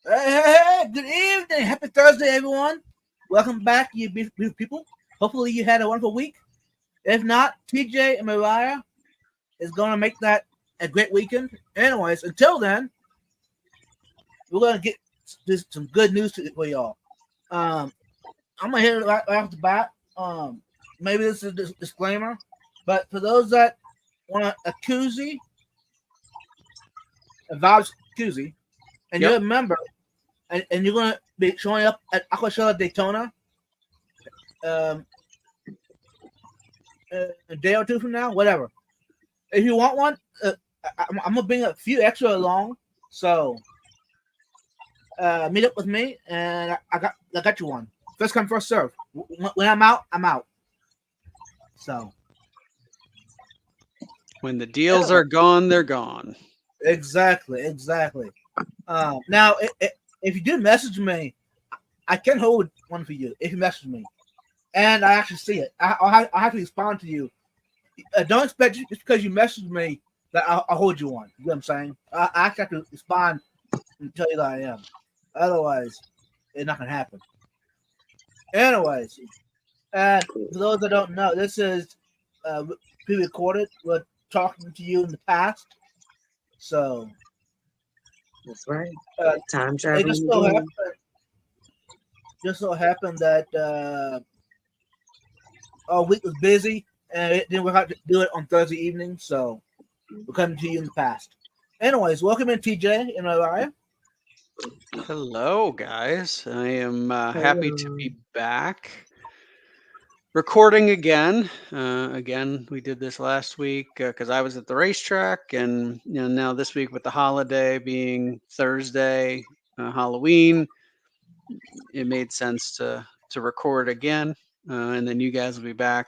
Hey, good evening. Happy Thursday, everyone. Welcome back, you beautiful people. Hopefully, you had a wonderful week. If not, TJ and Mariah is going to make that a great weekend. Anyways, until then, we're going to get some good news for y'all. Um, I'm going to hit it right off the bat. Maybe this is a disclaimer, but for those that want a koozie, a Vibes koozie, and you're a Yep. member, and you're going to be showing up at Aquashella Daytona um, a day or two from now, whatever. If you want one, I'm gonna bring a few extra along. So meet up with me, and I got you one. First come, first serve. When I'm out, I'm out. So When the deals anyway, are gone, they're gone. exactly. Now, if you do message me, I can hold one for you if you message me, and I actually see it. I'll have to respond to you. Don't expect just because you message me that I'll hold you one. You know what I'm saying? I actually have to respond and tell you that I am. Otherwise, it's not gonna happen. Anyways, and for those that don't know, this is uh, pre-recorded. We're talking to you in the past, so That's right. uh, Time it just traveling so again. happened. Just so happened that our week was busy, and it didn't work out to do it on Thursday evening. So we're coming to you in the past. Anyways, welcome in TJ and Mariah. Hello, guys. I am happy to Hello. be back. Recording again. Again, we did this last week because I was at the racetrack, and now this week with the holiday being Thursday, Halloween, it made sense to record again. And then you guys will be back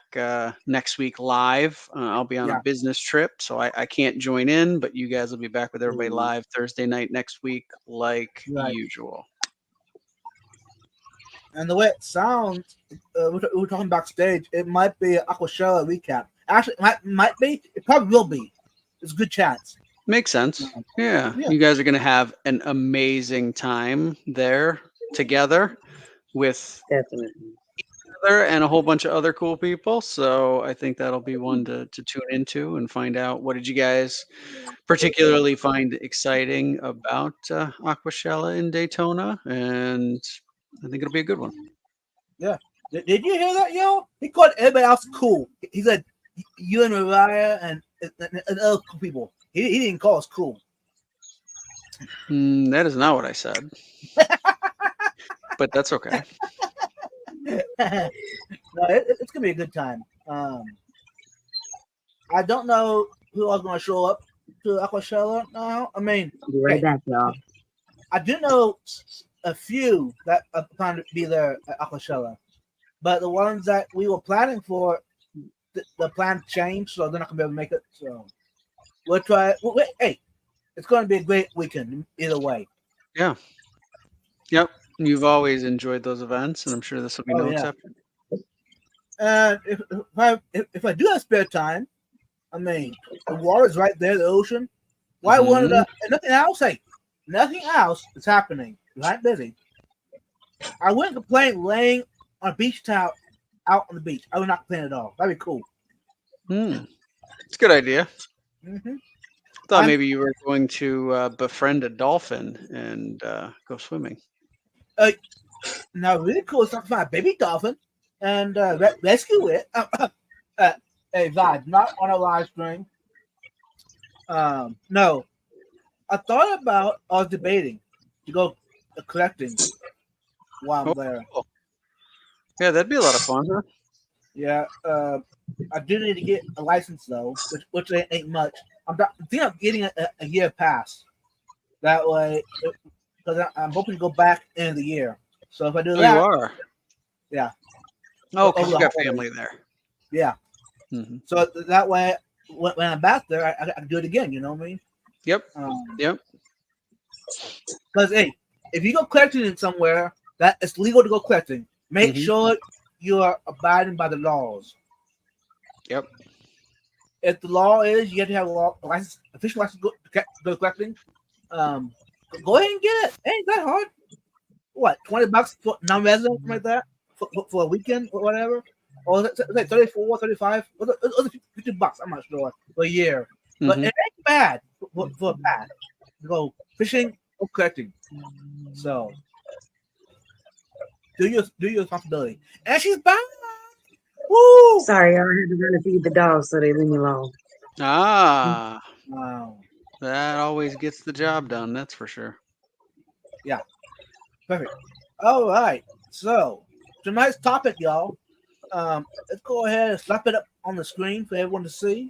next week live. I'll be on a Yeah, business trip, so I can't join in, but you guys will be back with everybody Mm. live Thursday night next week, like right. usual. And the way it sounds, we're talking backstage. It might be an Aquashella recap. Actually, it might be. It probably will be. There's a good chance. Makes sense. Yeah, Yeah, you guys are going to have an amazing time there together with Definitely. her and a whole bunch of other cool people. So I think that'll be one to tune into and find out what did you guys particularly find exciting about Aquashella in Daytona, and I think it'll be a good one. yeah. Did you hear that, yo? He called everybody else cool. He said you and Mariah and other cool people. He didn't call us cool. That is not what I said, but that's okay. No, it's gonna be a good time. I don't know who else gonna show up to Aquashella now. I mean, Be right hey, back, y'all. I do know a few that are planning to be there at Aquashella, but the ones that we were planning for, the plan changed, so they're not gonna be able to make it. So we'll try. Hey, it's gonna be a great weekend either way. Yeah. Yep. You've always enjoyed those events, and I'm sure this will be Oh no yeah. exception. And if I do have spare time, I mean, the water's right there, the ocean. Why wouldn't Hmm. and nothing else? Hey, nothing else is happening. Right busy. I wouldn't complain laying on a beach towel out on the beach. I would not complain at all. That'd be cool. It's a good idea. hmm Thought I'm maybe you were going to befriend a dolphin and go swimming. uh, now really cool is to find a baby dolphin and rescue it. A vibe, not on a live stream. No, I thought about. I was debating to go collecting while Oh, I'm there. cool. Yeah, that'd be a lot of fun, huh? Yeah, I do need to get a license though, which ain't much. I think I'm getting a year pass. That way, because I'm hoping to go back in the year. So if I do Oh, you that, are. yeah, Oh, because over you the got holidays, family there. yeah. Hmm. So that way, when I'm back there, I can do it again. You know what I mean? Yep. Yep. Because hey, if you go collecting in somewhere that it's legal to go collecting, make Hmm. sure you are abiding by the laws. Yep. If the law is you have to have a license, official license to go collecting, um, go ahead and get it. It ain't that hard. What, $20 for non-resident, something like that, for a weekend or whatever, or is it like 34, 35, or $50? I'm not sure for a year, but Mhm. it ain't bad for a pass to go fishing or collecting. So do your responsibility. And she's back. Woo! Sorry, I had to run and feed the dogs, so they leave me alone. Ah, Wow. that always gets the job done. That's for sure. Perfect. All right. So tonight's topic, y'all. Let's go ahead and slap it up on the screen for everyone to see.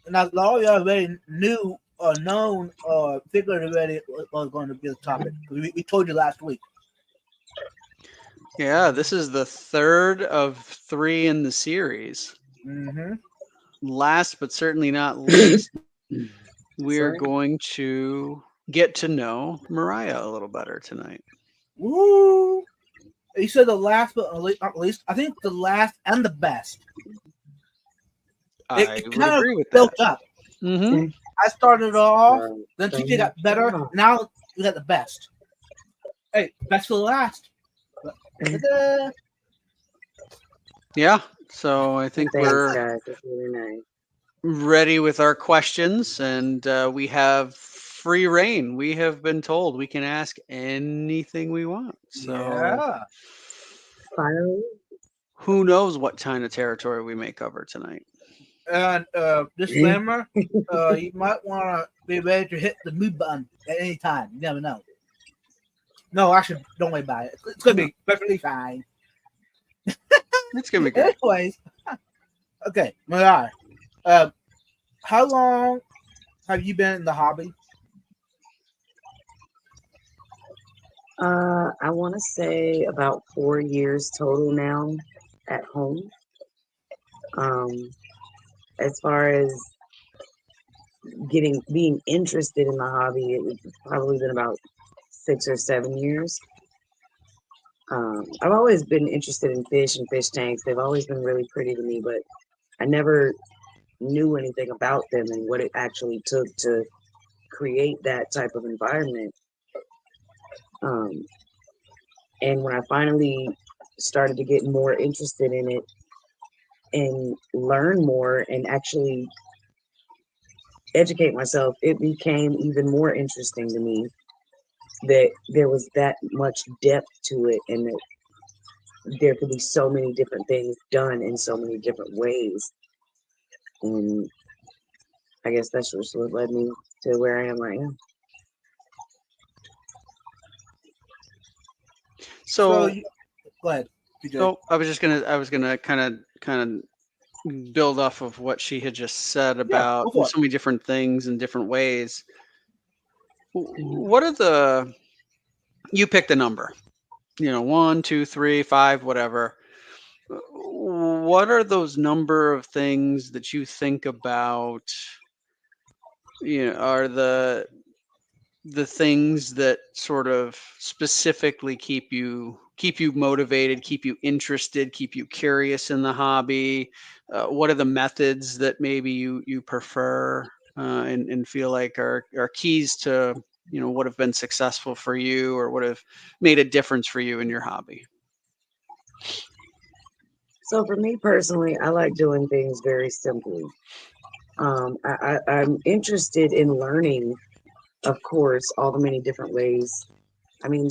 Now, a lot of y'all already knew or known or figured already what was going to be the topic. We told you last week. Yeah, this is the third of 3 in the series. Mm-hmm. Last but certainly not least, we're Sorry. going to get to know Mariah a little better tonight. Woo! You said the last but not least. I think the last and the best. I It would kind of agree with built that. up. Mm-hmm. I started off, Um, then TJ got better. Now we got the best. Hey, best for the last. Ta-da! Yeah, so I think Thanks, we're guys. It's really nice. ready with our questions, and we have free reign. We have been told we can ask anything we want. So Yeah. Finally, who knows what kind of territory we may cover tonight. And disclaimer, you might want to be ready to hit the mute button at any time. You never know. No, actually, don't worry about it. It's going to be perfectly fine. It's gonna be good. Anyways, okay, Mariah, how long have you been in the hobby? I want to say about 4 years total now at home. As far as being interested in the hobby, it's probably been about 6 or 7 years. I've always been interested in fish and fish tanks. They've always been really pretty to me, but I never knew anything about them and what it actually took to create that type of environment. Um, and when I finally started to get more interested in it and learn more and actually educate myself, it became even more interesting to me that there was that much depth to it and that there could be so many different things done in so many different ways. And I guess that's just what led me to where I am right now. So, So, go ahead, TJ. oh, I was gonna kind of build off of what she had just said Yeah, about go for it. so many different things in different ways. What are the you picked a number, 1, 2, 3, 5, whatever. What are those number of things that you think about? Are the things that sort of specifically keep you motivated, keep you interested, keep you curious in the hobby? What are the methods that maybe you prefer and feel like are keys to what have been successful for you or what have made a difference for you in your hobby? So for me personally, I like doing things very simply. I'm interested in learning, of course, all the many different ways. I mean,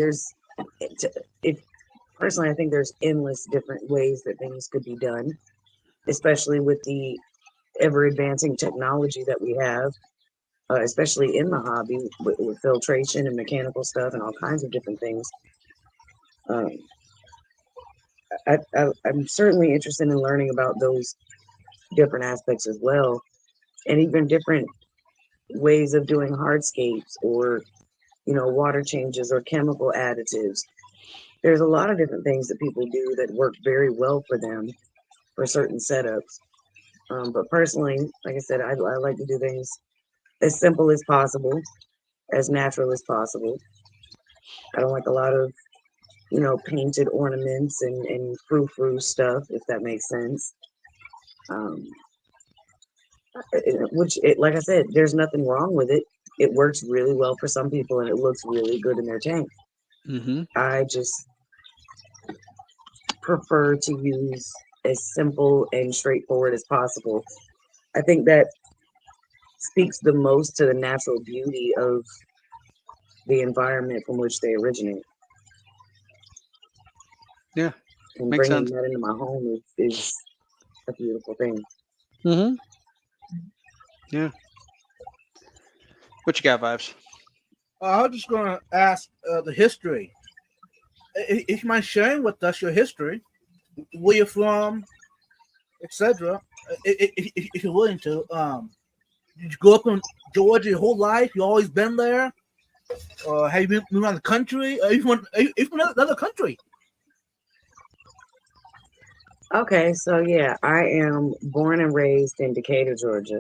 if personally, I think there's endless different ways that things could be done, especially with the ever advancing technology that we have, especially in the hobby with filtration and mechanical stuff and all kinds of different things. Um, I'm certainly interested in learning about those different aspects as well, and even different ways of doing hardscapes or water changes or chemical additives. There's a lot of different things that people do that work very well for them for certain setups. But personally, like I said, I like to do things as simple as possible, as natural as possible. I don't like a lot of painted ornaments and frou-frou stuff, if that makes sense. Um, like I said, there's nothing wrong with it. it works really well for some people and it looks really good in their tank. Mm-hmm. I just prefer to use as simple and straightforward as possible. I think that speaks the most to the natural beauty of the environment from which they originate. Yeah, And makes bringing sense. that into my home is a beautiful thing. Mm-hmm. Yeah. What you got, Vibes? I was just going to ask the history. If you mind sharing with us your history, where you're from, etc. If you're willing to. Did you grow up in Georgia your whole life? You always been there? Or have you been around the country? Or even from another country? Okay, so yeah, I am born and raised in Decatur, Georgia,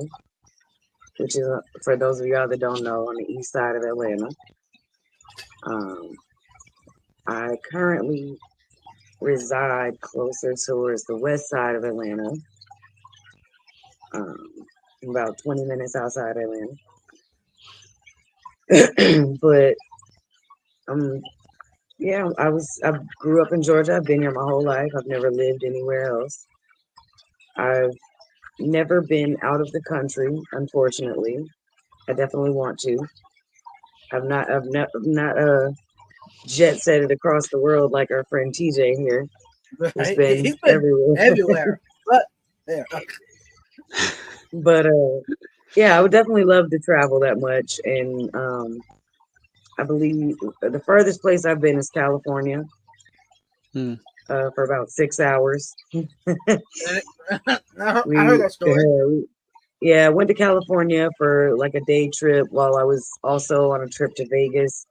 which is, for those of y'all that don't know, on the east side of Atlanta. I currently reside closer towards the west side of Atlanta, about 20 minutes outside Atlanta. But yeah, I grew up in Georgia. I've been here my whole life. I've never lived anywhere else. I've never been out of the country, unfortunately. I definitely want to. I've not jet set it across the world like our friend TJ here, who's Right? been He's been everywhere. everywhere. But there. But yeah, I would definitely love to travel that much. And I believe the furthest place I've been is California, Hmm. for about 6 hours. I heard We that story. yeah, went to California for like a day trip while I was also on a trip to Vegas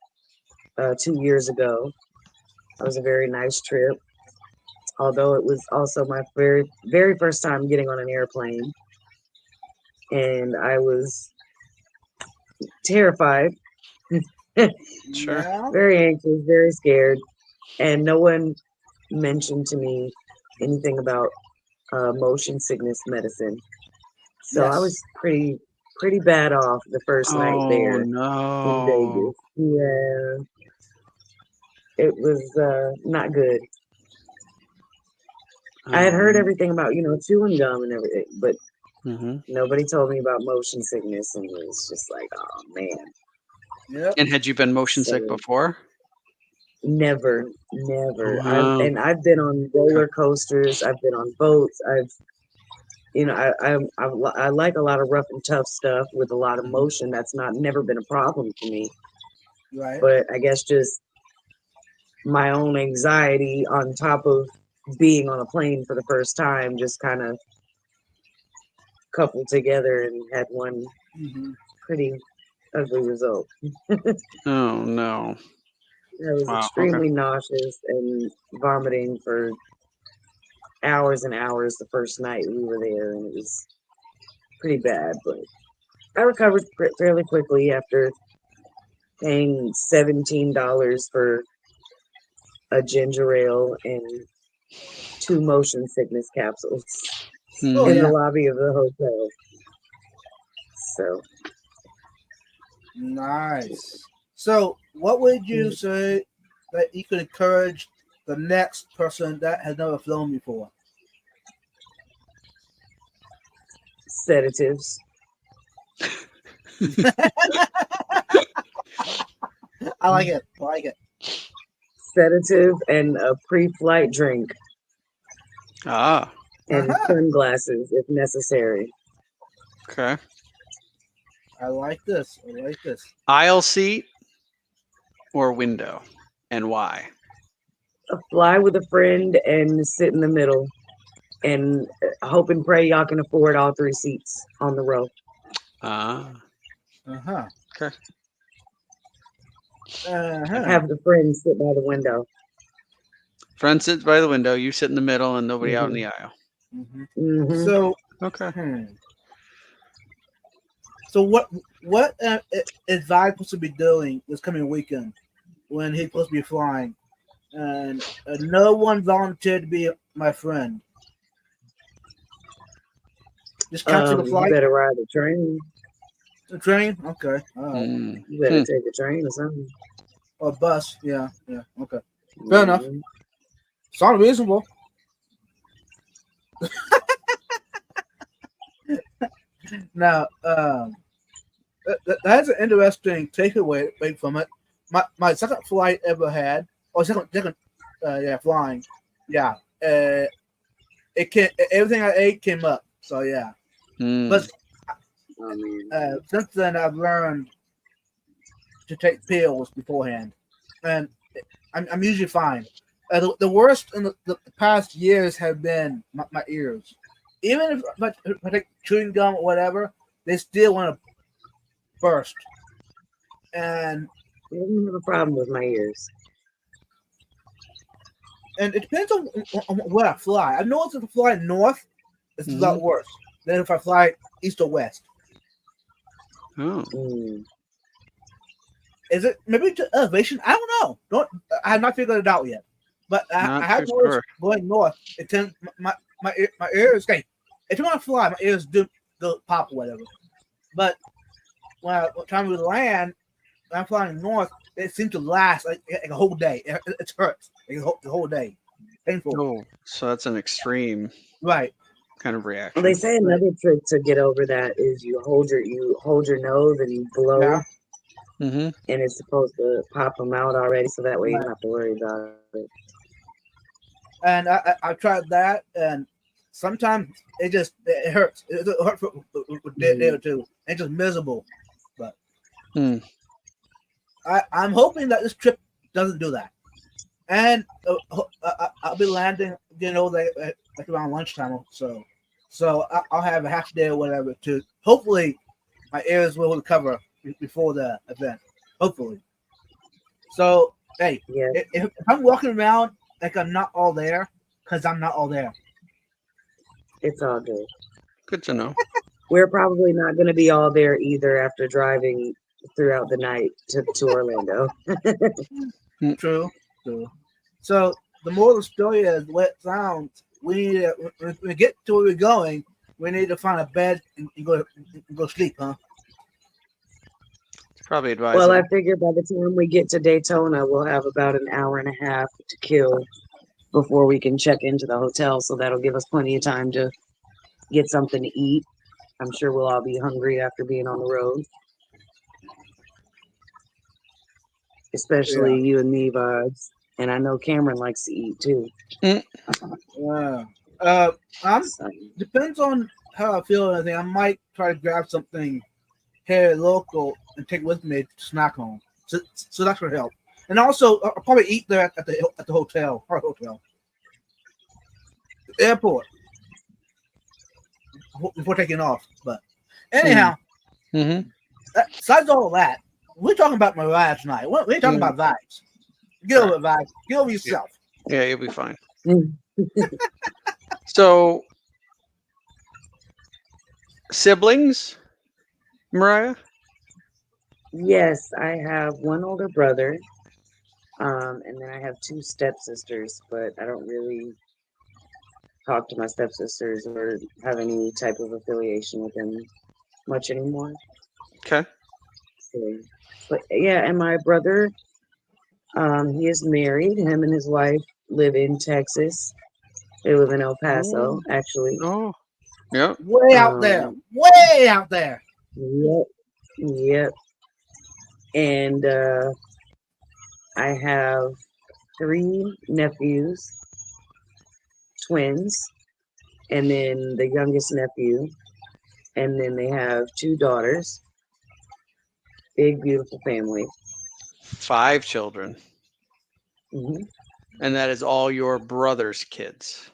2 years ago. That was a very nice trip, although it was also my very, very first time getting on an airplane. And I was terrified, Sure. Yeah. very anxious, very scared. And no one mentioned to me anything about motion sickness medicine. So I Yes. was pretty bad off the first night Oh there in no. Vegas. Yeah, it was not good. I had heard everything about, chewing gum and everything, but Mm-hmm. nobody told me about motion sickness, and it was just like, oh man. Yep. And had you been motion sick So before? never, never. Wow. I've been on Okay. roller coasters. I've been on boats. I like a lot of rough and tough stuff with a lot of Mhm. motion. That's not never been a problem for me. Right. But I guess just my own anxiety on top of being on a plane for the first time just kind of coupled together and had one Mm-hmm. pretty ugly result. Oh no. I was Wow. Okay. extremely nauseous and vomiting for hours and hours the first night we were there, and it was pretty bad. But I recovered fairly quickly after paying $17 for a ginger ale and 2 motion sickness capsules Oh in the yeah. Mm-hmm. lobby of the hotel. So Nice. So, what would you say that you could encourage the next person that has never flown before? sedatives. I like it. I like it. Sedative and a pre-flight drink Ah. and Uh-huh. sunglasses if necessary. Okay. I like this. I like this. Aisle seat or window, and why? Fly with a friend and sit in the middle and hope and pray y'all can afford all 3 seats on the row. Ah. Uh-huh. Okay. Uh-huh. Have the friend sit by the window. Friend sits by the window. You sit in the middle, and nobody out in Mm-hmm. the aisle. Mm-hmm. Mm-hmm. So, Okay. So what is Vi supposed to be doing this coming weekend when he's supposed to be flying? And no one volunteered to be my friend. Just cancel the You flight. better ride the train. The train? Okay. All right. Mm. You better take a train or something. Or bus. Yeah. Okay. Fair enough. Mhm. Sound reasonable. Now, that's an interesting takeaway from it. My second flight ever had, or flying. Yeah. It can everything I ate came up. So yeah. Mm. But Oh man. since then, I've learned to take pills beforehand, and I'm usually fine. The worst in the past years have been my ears. Even if I take chewing gum or whatever, they still want to burst. And I don't have a problem with my ears. it depends on where I fly. I noticed if I fly north, it's a lot worse than if I fly east or west. Oh. Mm. Is it maybe to elevation? I don't know. I have not figured it out yet. But Not I have too noticed sure. going north, it tends my ears. Okay, if you want to fly, my ears do go pop or whatever. But when I time we land, when I'm flying north, it seems to last like a whole day. It hurts like the whole day, painful. Oh, so that's an extreme Right. kind of Well, reaction. they say another trick to get over that is you hold your nose and you blow, Yeah. Mm-hmm. and it's supposed to pop them out already, so that way you Right. don't have to worry about it. And I tried that, and sometimes it hurts. It hurts for a day or two. It's just miserable. But I'm hoping that this trip doesn't do that. And I'll be landing, like around lunchtime. So I'll have a half day or whatever to hopefully my ears will recover before the event. Hopefully. So hey, Yeah, if I'm walking around like I'm not all there, because I'm not all there. it's all good. Good to know. We're probably not going to be all there either after driving throughout the night to Orlando. True. So the moral of the story is what it sounds. We need to, when we get to where we're going, we need to find a bed and go sleep, huh? It's probably Well, advisable. I figure by the time we get to Daytona, we'll have about an hour and a half to kill before we can check into the hotel. So that'll give us plenty of time to get something to eat. I'm sure we'll all be hungry after being on the road, especially you and me, Vibes. And I know Cameron likes to eat too. Yeah. So, Depends on how I feel and everything. I might try to grab something here local and take with me to snack on. So that's gonna help. And also, I'll probably eat there at the hotel, our hotel, airport, before taking off. But anyhow, Mm-hmm. besides all of that, we're talking about Mariah tonight. We're talking about vibes. Get over it, vibes. Get over yourself. Yeah, you'll be fine. mm, So, siblings, Mariah? yes, I have one older brother, and then I have two stepsisters, but I don't really talk to my stepsisters or have any type of affiliation with them much anymore. Okay. So, but yeah, and my brother, he is married. Him and his wife live in Texas. They live in El Paso, actually. Oh, yeah. Way out there. Way out there. Yep. And I have 3 nephews, twins, and then the youngest nephew, and then they have 2 daughters. Big, beautiful family. 5 children. hmm And that is all your brother's kids.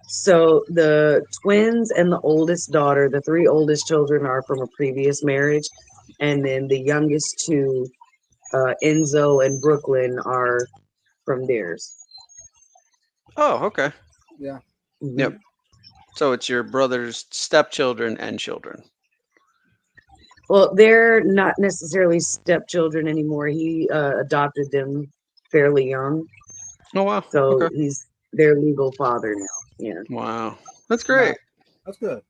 So the twins and the oldest daughter, the 3 oldest children are from a previous marriage, and then the youngest 2, Enzo and Brooklyn, are from theirs. Oh, okay. Yeah. Mhm. Yep. So it's your brother's stepchildren and children. Well, they're not necessarily stepchildren anymore. He adopted them fairly young, Oh, wow. so Okay. he's their legal father now. Yeah. Wow. That's great. That's good.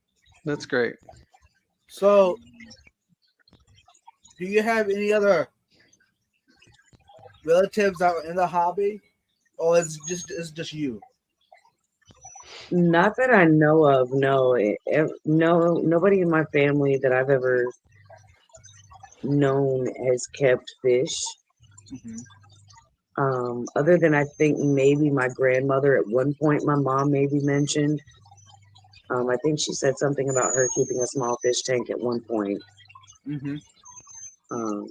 That's great. So do you have any other relatives that are in the hobby, or it's just you? Not that I know of. No, no, nobody in my family that I've ever known has kept fish. Hmm. Other than I think maybe my grandmother at one point, my mom maybe mentioned. I think she said something about her keeping a small fish tank at one point. Hmm. Um,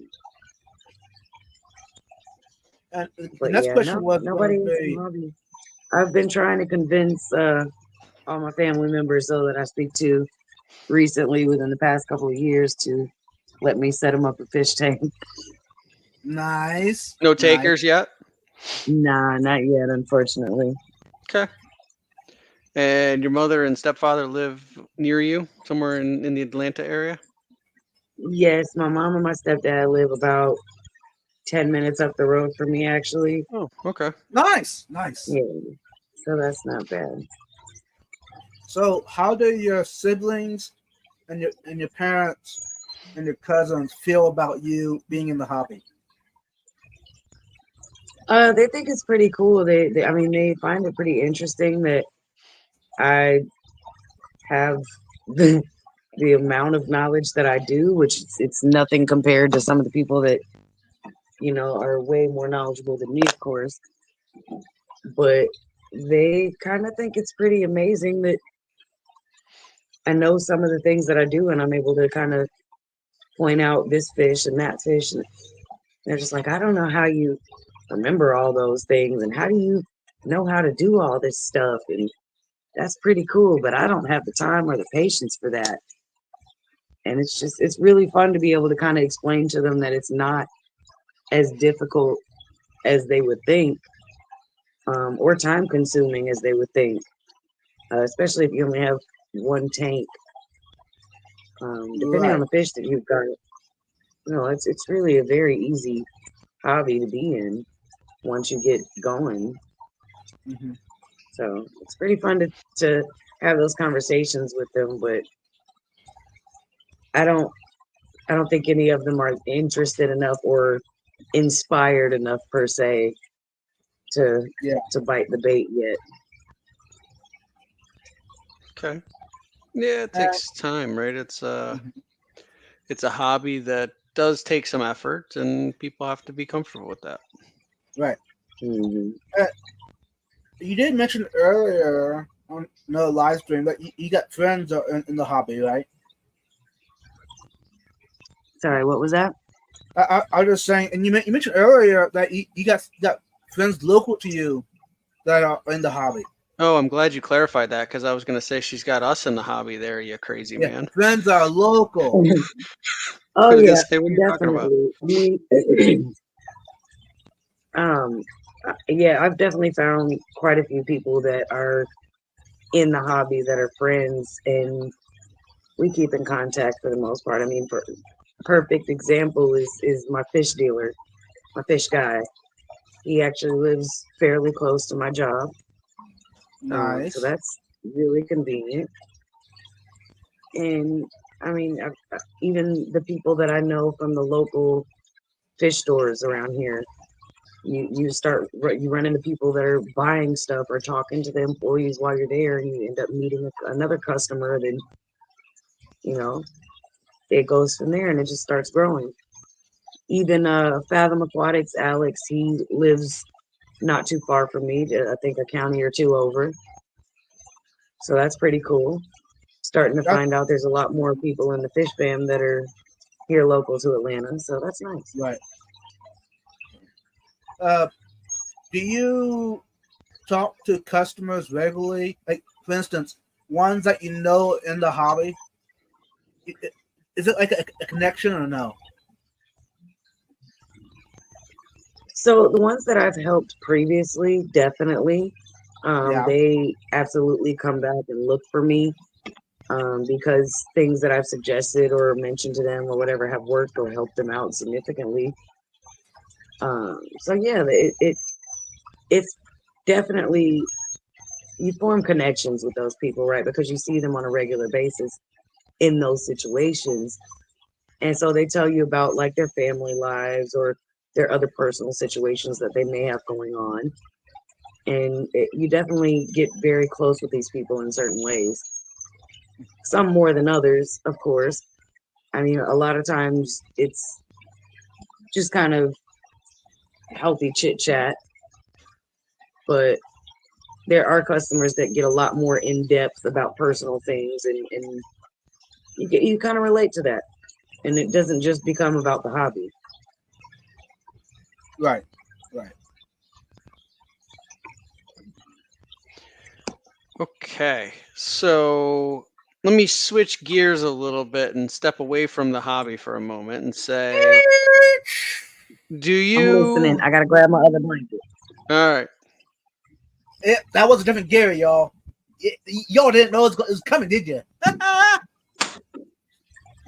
And the but next yeah, question no, was going nobody to in the be, hobby. I've been trying to convince all my family members though that I speak to recently within the past couple of years to let me set them up a fish tank. nice, No nice. takers yet? Nah, not yet, unfortunately. Okay. And your mother and stepfather live near you, somewhere in the Atlanta area? Yes, my mom and my stepdad live about 10 minutes up the road from me, actually. Oh, okay. Nice, nice. Yeah, so that's not bad. So, how do your siblings and your parents and your cousins feel about you being in the hobby? They think it's pretty cool. I mean, they find it pretty interesting that I have the amount of knowledge that I do, which it's nothing compared to some of the people that are way more knowledgeable than me, of course. But they kind of think it's pretty amazing that I know some of the things that I do, and I'm able to kind of point out this fish and that fish, and they're just like, I don't know how you remember all those things, and how do you know how to do all this stuff, and that's pretty cool, but I don't have the time or the patience for that. And it's really fun to be able to kind of explain to them that it's not as difficult as they would think, or time consuming as they would think, especially if you only have one tank. Depending on Right. the fish that you've got, it's really a very easy hobby to be in once you get going. Hmm. So it's pretty fun to have those conversations with them, but I don't I don't think any of them are interested enough or inspired enough per se to Yeah. to bite the bait yet. Okay. Yeah, it And, takes time, right? mhm. It's a hobby that does take some effort, and people have to be comfortable with that. Right. Hmm. Uh, you did mention earlier on no live stream that you got friends in the hobby, right? Sorry, what was that? I was just saying, and you mentioned earlier that you got friends local to you that are in the hobby. Oh, I'm glad you clarified that because I was going to say she's got us in the hobby there, you crazy Yeah, man. friends are local. I Oh was going to yeah, say, what are you talking about? definitely. I mean, um, yeah, I've definitely found quite a few people that are in the hobby that are friends, and we keep in contact for the most part. I mean, for perfect example is my fish dealer, my fish guy. He actually lives fairly close to my job, so Nice. that's really convenient. And I mean, even the people that I know from the local fish stores around here, you run into people that are buying stuff or talking to the employees while you're there, and you end up meeting another customer. Then you know it goes from there, and it just starts growing. Even Fathom Aquatics, Alex, he lives not too far from me, I think a county or two over. So that's pretty cool. Starting to That's find out there's a lot more people in the fish fam that are here local to Atlanta. So that's nice. right. Uh, do you talk to customers regularly? Like, for instance, ones that you know in the hobby. Is it like a connection or no? So the ones that I've helped previously, definitely, Yeah. they absolutely come back and look for me, because things that I've suggested or mentioned to them or whatever have worked or helped them out significantly. So yeah, it's definitely, you form connections with those people, right? Because you see them on a regular basis in those situations. And so they tell you about like their family lives or their other personal situations that they may have going on. And you definitely get very close with these people in certain ways. Some more than others, of course. I mean, a lot of times it's just kind of healthy chit chat, but there are customers that get a lot more in depth about personal things, and you kind of relate to that, and it doesn't just become about the hobby. Right. Okay, so let me switch gears a little bit and step away from the hobby for a moment and say, do I'm listening. you? I gotta grab my other blanket. All right. That was a different Gary, y'all. Y'all didn't know it was coming, did you?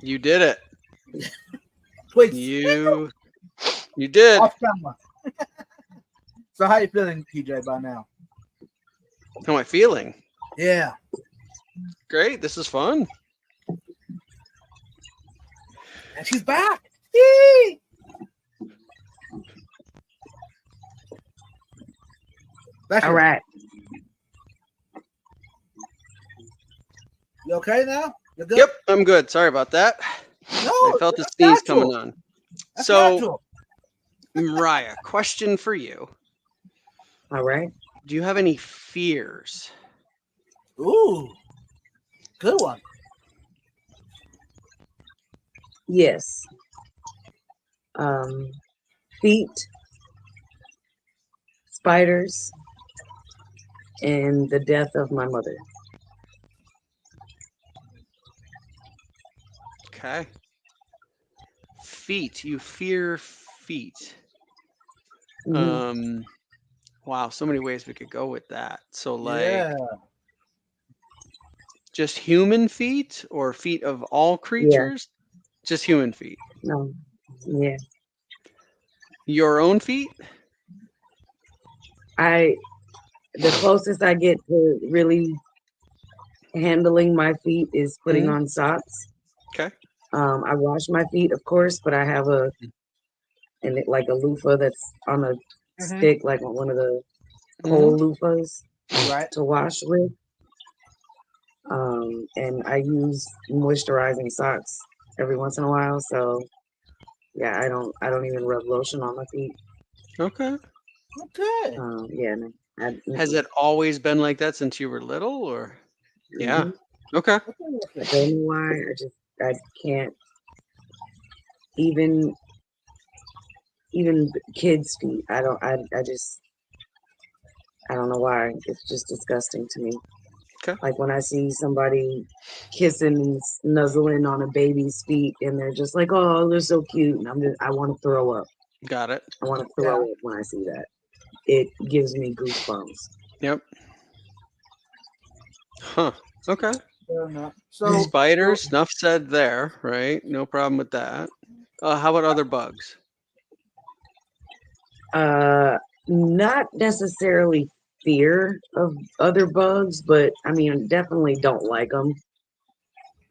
You did it. Twitch You did. off camera. So how you feeling, TJ, by now? How am I feeling? Yeah. Great. This is fun. And she's back. Yee! All right. You okay now? You good? Yep, I'm good. Sorry about that. No, I felt the that's sneeze natural. coming on. That's So, natural. Mariah, question for you. All right. Do you have any fears? Ooh, good one. Yes. Feet, spiders, and the death of my mother. Okay. Feet. You fear feet. Mhm. Wow, so many ways we could go with that. So like Yeah. just human feet or feet of all creatures? Just human feet. No. Yeah. Your own feet? The closest I get to really handling my feet is putting on socks. Okay. I wash my feet, of course, but I have like a loofah that's on a stick, like one of the pole loofahs Right. to wash with. And I use moisturizing socks every once in a while. So yeah, I don't even rub lotion on my feet. Okay. Okay. Yeah. No, Has it always been like that since you were little or? Yeah. Okay. I don't know why. I can't even kids' feet. I don't know why. It's just disgusting to me. Okay. Like when I see somebody kissing and snuggling on a baby's feet and they're just like, oh, they're so cute. And I want to throw up. Got it. I want to throw up when I see that. It gives me goosebumps. Yep. Huh. Okay. Fair enough. So Spiders, enough said there, right? No problem with that. How about other bugs? Not necessarily fear of other bugs, but I mean, definitely don't like them.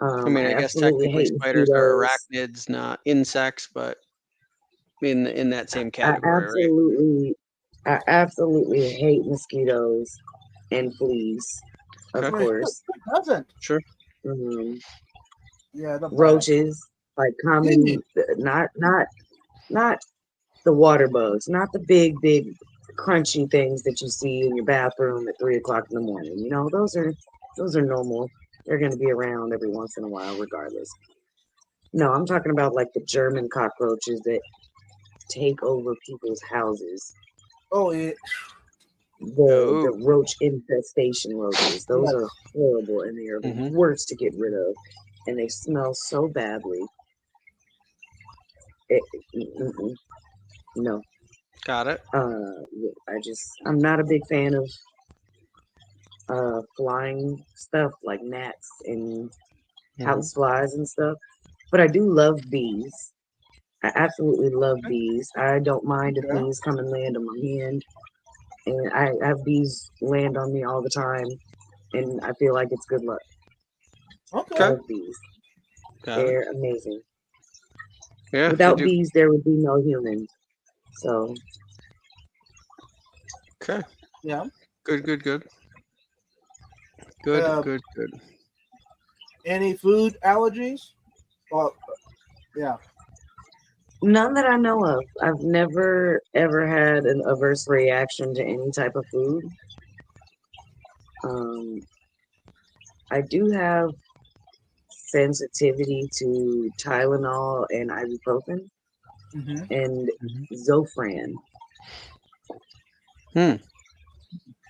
I mean, I guess absolutely technically hate spiders are mosquitoes. arachnids, not insects, but in that same I category, right? absolutely hate mosquitoes and fleas, of Okay. course. who doesn't? Sure. hmm Yeah, the Roaches, like common, not the water bugs, not the big crunchy things that you see in your bathroom at 3 o'clock in the morning. You know, those are normal. They're going to be around every once in a while, regardless. No, I'm talking about like the German cockroaches that take over people's houses. Oh yeah. The roach infestation roaches. Those are horrible and they are the worst to get rid of. And they smell so badly. No. Got it. I'm not a big fan of flying stuff like gnats and house flies and stuff. But I do love bees. I absolutely love bees. I don't mind if bees come and land on my hand. And I have bees land on me all the time. And I feel like it's good luck. Okay. I love bees. They're amazing. Yeah, they Without do. bees, there would be no humans. So Okay. Yeah. Good. Good. Uh, Good. any food allergies? Well, yeah. none that I know of. I've never ever had an adverse reaction to any type of food. Um, I do have sensitivity to Tylenol and ibuprofen Mm-hmm. and Mhm. Zofran, Hmm.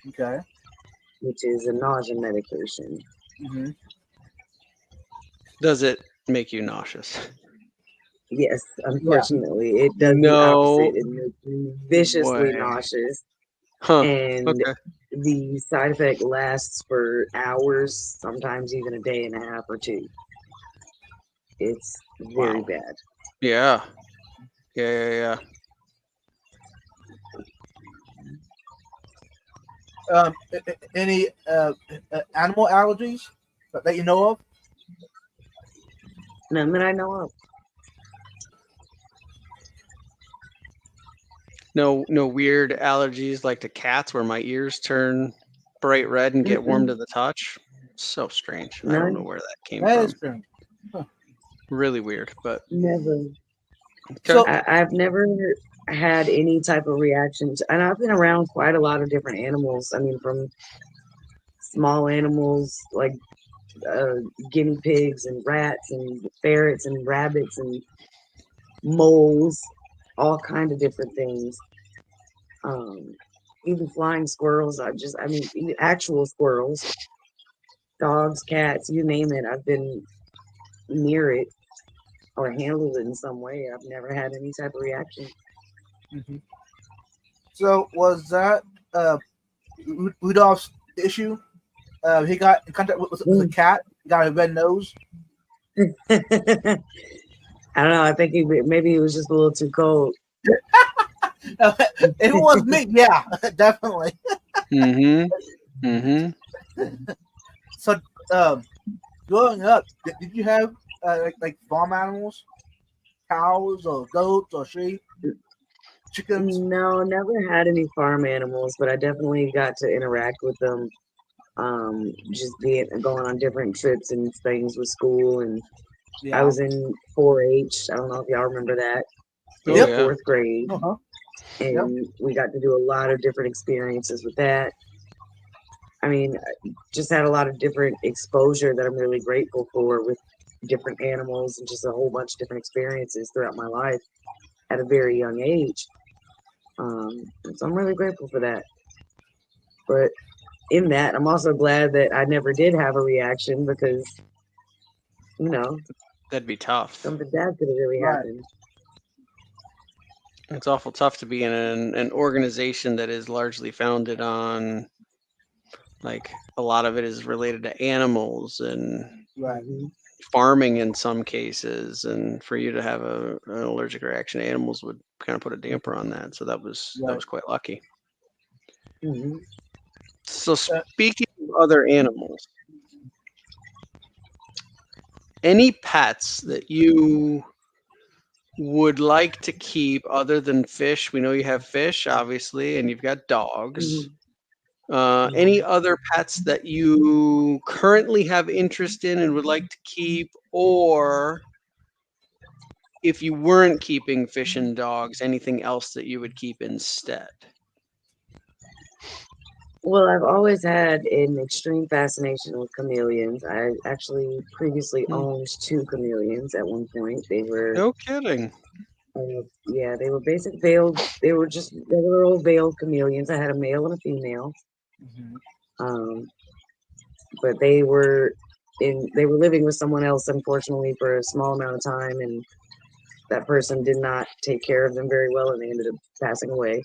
Okay. which is a nausea medication. Mm-hmm. Does it make you nauseous? Yes, Yeah. unfortunately, it does the No opposite. It makes me viciously way. nauseous, Huh. and Okay. the side effect lasts for hours, sometimes even a day and a half or two. It's very Wow. bad. Yeah. Yeah. Any animal allergies that you know of? None that I know of. No weird allergies like to cats where my ears turn bright red and get warm Mm-mm, to the touch. So strange. I don't know none, where that came That is from. strange. Huh. Really weird, but never. okay. So, I've never had any type of reaction to, and I've been around quite a lot of different animals. I mean, from small animals like uh, guinea pigs and rats and ferrets and rabbits and moles, all kind of different things. Um, even flying squirrels. I mean, even actual squirrels, dogs, cats, you name it. I've been near it or handled it in some way. I've never had any type of reaction. mhm. So was that uh, Rudolph's issue? He got in contact with a cat. Got a red nose. I don't know. I think maybe he was just a little too cold. If it was me, yeah, definitely. Mm-hmm. Mm-hmm. So, um, growing up, did you have like farm animals, cows or goats or sheep, chickens? No, never had any farm animals, but I definitely got to interact with them. Just being going on different trips and things with school, and I Yeah. was in 4-H. I don't know if y'all remember that Oh in Yep. yeah. fourth grade, Uh huh. Yep. and we got to do a lot of different experiences with that. I mean, I just had a lot of different exposure that I'm really grateful for with different animals and just a whole bunch of different experiences throughout my life at a very young age. And so I'm really grateful for that. But in that, I'm also glad that I never did have a reaction because, you know, That'd be tough. something bad could have really Right. happened. It's awful tough to be in an organization that is largely founded on like a lot of it is related to animals and Right. Hmm. farming in some cases, and for you to have an allergic reaction to animals would kind of put a damper on that. So that Right. was quite lucky. Hmm. So Uh, speaking of other animals, any pets that you would like to keep other than fish? We know you have fish, obviously, and you've got dogs. Hmm. Any Hmm. other pets that you currently have interest in and would like to keep, or if you weren't keeping fish and dogs, anything else that you would keep instead? Well, I've always had an extreme fascination with chameleons. I actually previously Hmm, owned two chameleons at one point. They were, no kidding. yeah, they were basic veiled. They were just regular old veiled chameleons. I had a male and a female. mhm. Um, but they were living with someone else, unfortunately, for a small amount of time, and that person did not take care of them very well, and they ended up passing away.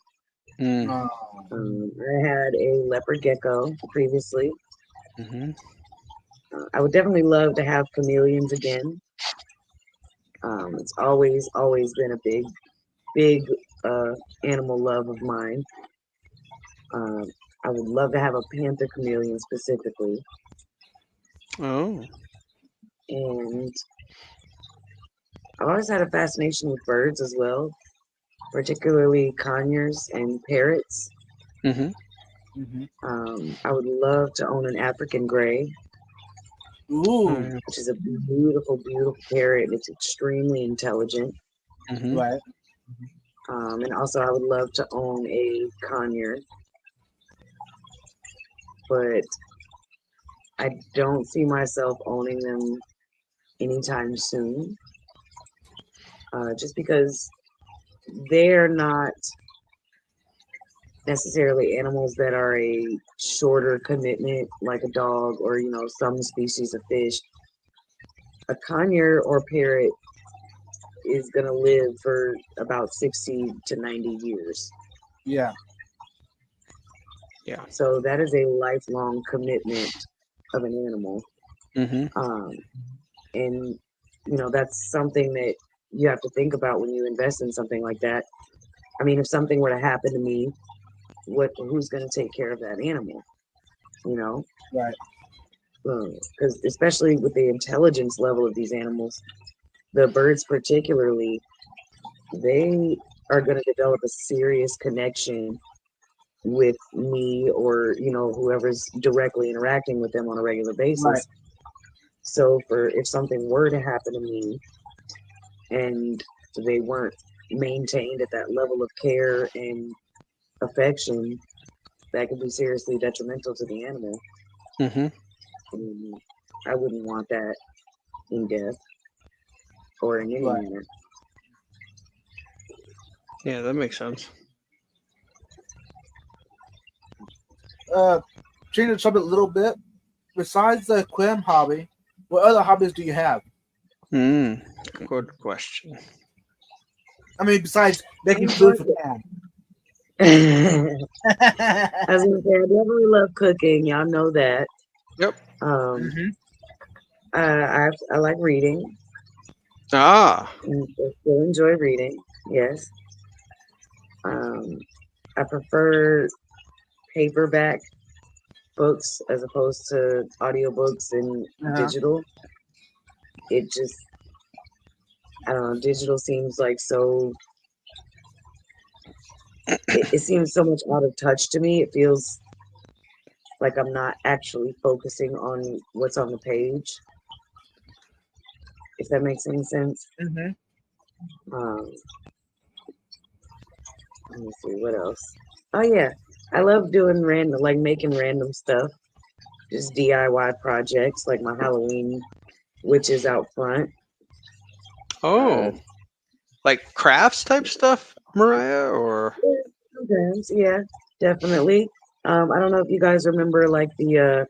Mm, Oh, I had a leopard gecko previously. hmm. I would definitely love to have chameleons again. It's always been a big uh, animal love of mine. Um, I would love to have a panther chameleon specifically, Oh, and I've always had a fascination with birds as well, particularly conures and parrots. Mm-hmm. I would love to own an African gray, Ooh, which is a beautiful, beautiful parrot. It's extremely intelligent. Mm-hmm. right. And also, I would love to own a conure, but I don't see myself owning them anytime soon. Just because they're not necessarily animals that are a shorter commitment like a dog or some species of fish. A conure or parrot is going to live for about 60 to 90 years. Yeah. Yeah. So that is a lifelong commitment of an animal. Mm-hmm. And that's something that you have to think about when you invest in something like that. I mean, if something were to happen to me, who's going to take care of that animal? Right. Because especially with the intelligence level of these animals, the birds particularly, they are going to develop a serious connection with me or whoever's directly interacting with them on a regular basis. Right. So if something were to happen to me and they weren't maintained at that level of care and affection, that could be seriously detrimental to the animal. Mm-hmm. And I wouldn't want that in death or in any Right. manner. Yeah, that makes sense. Change the subject a little bit. Besides the aquarium hobby, what other hobbies do you have? Good question. I mean, besides making I'm food for working. Cam. I was gonna say I definitely love cooking. Y'all know that. Yep. Mhm. I like reading. Ah. I still enjoy reading. Yes. I prefer paperback books as opposed to audiobooks and Uh-huh. digital. It just, I don't know, digital seems like it seems so much out of touch to me. It feels like I'm not actually focusing on what's on the page, if that makes any sense. Mhm. Um, Let me see what else. Oh yeah, I love doing random, like making random stuff, just DIY projects, like my Halloween witches out front. Uh, Oh. Like crafts type stuff, Mariah, or yeah, sometimes, yeah, definitely. I don't know if you guys remember like the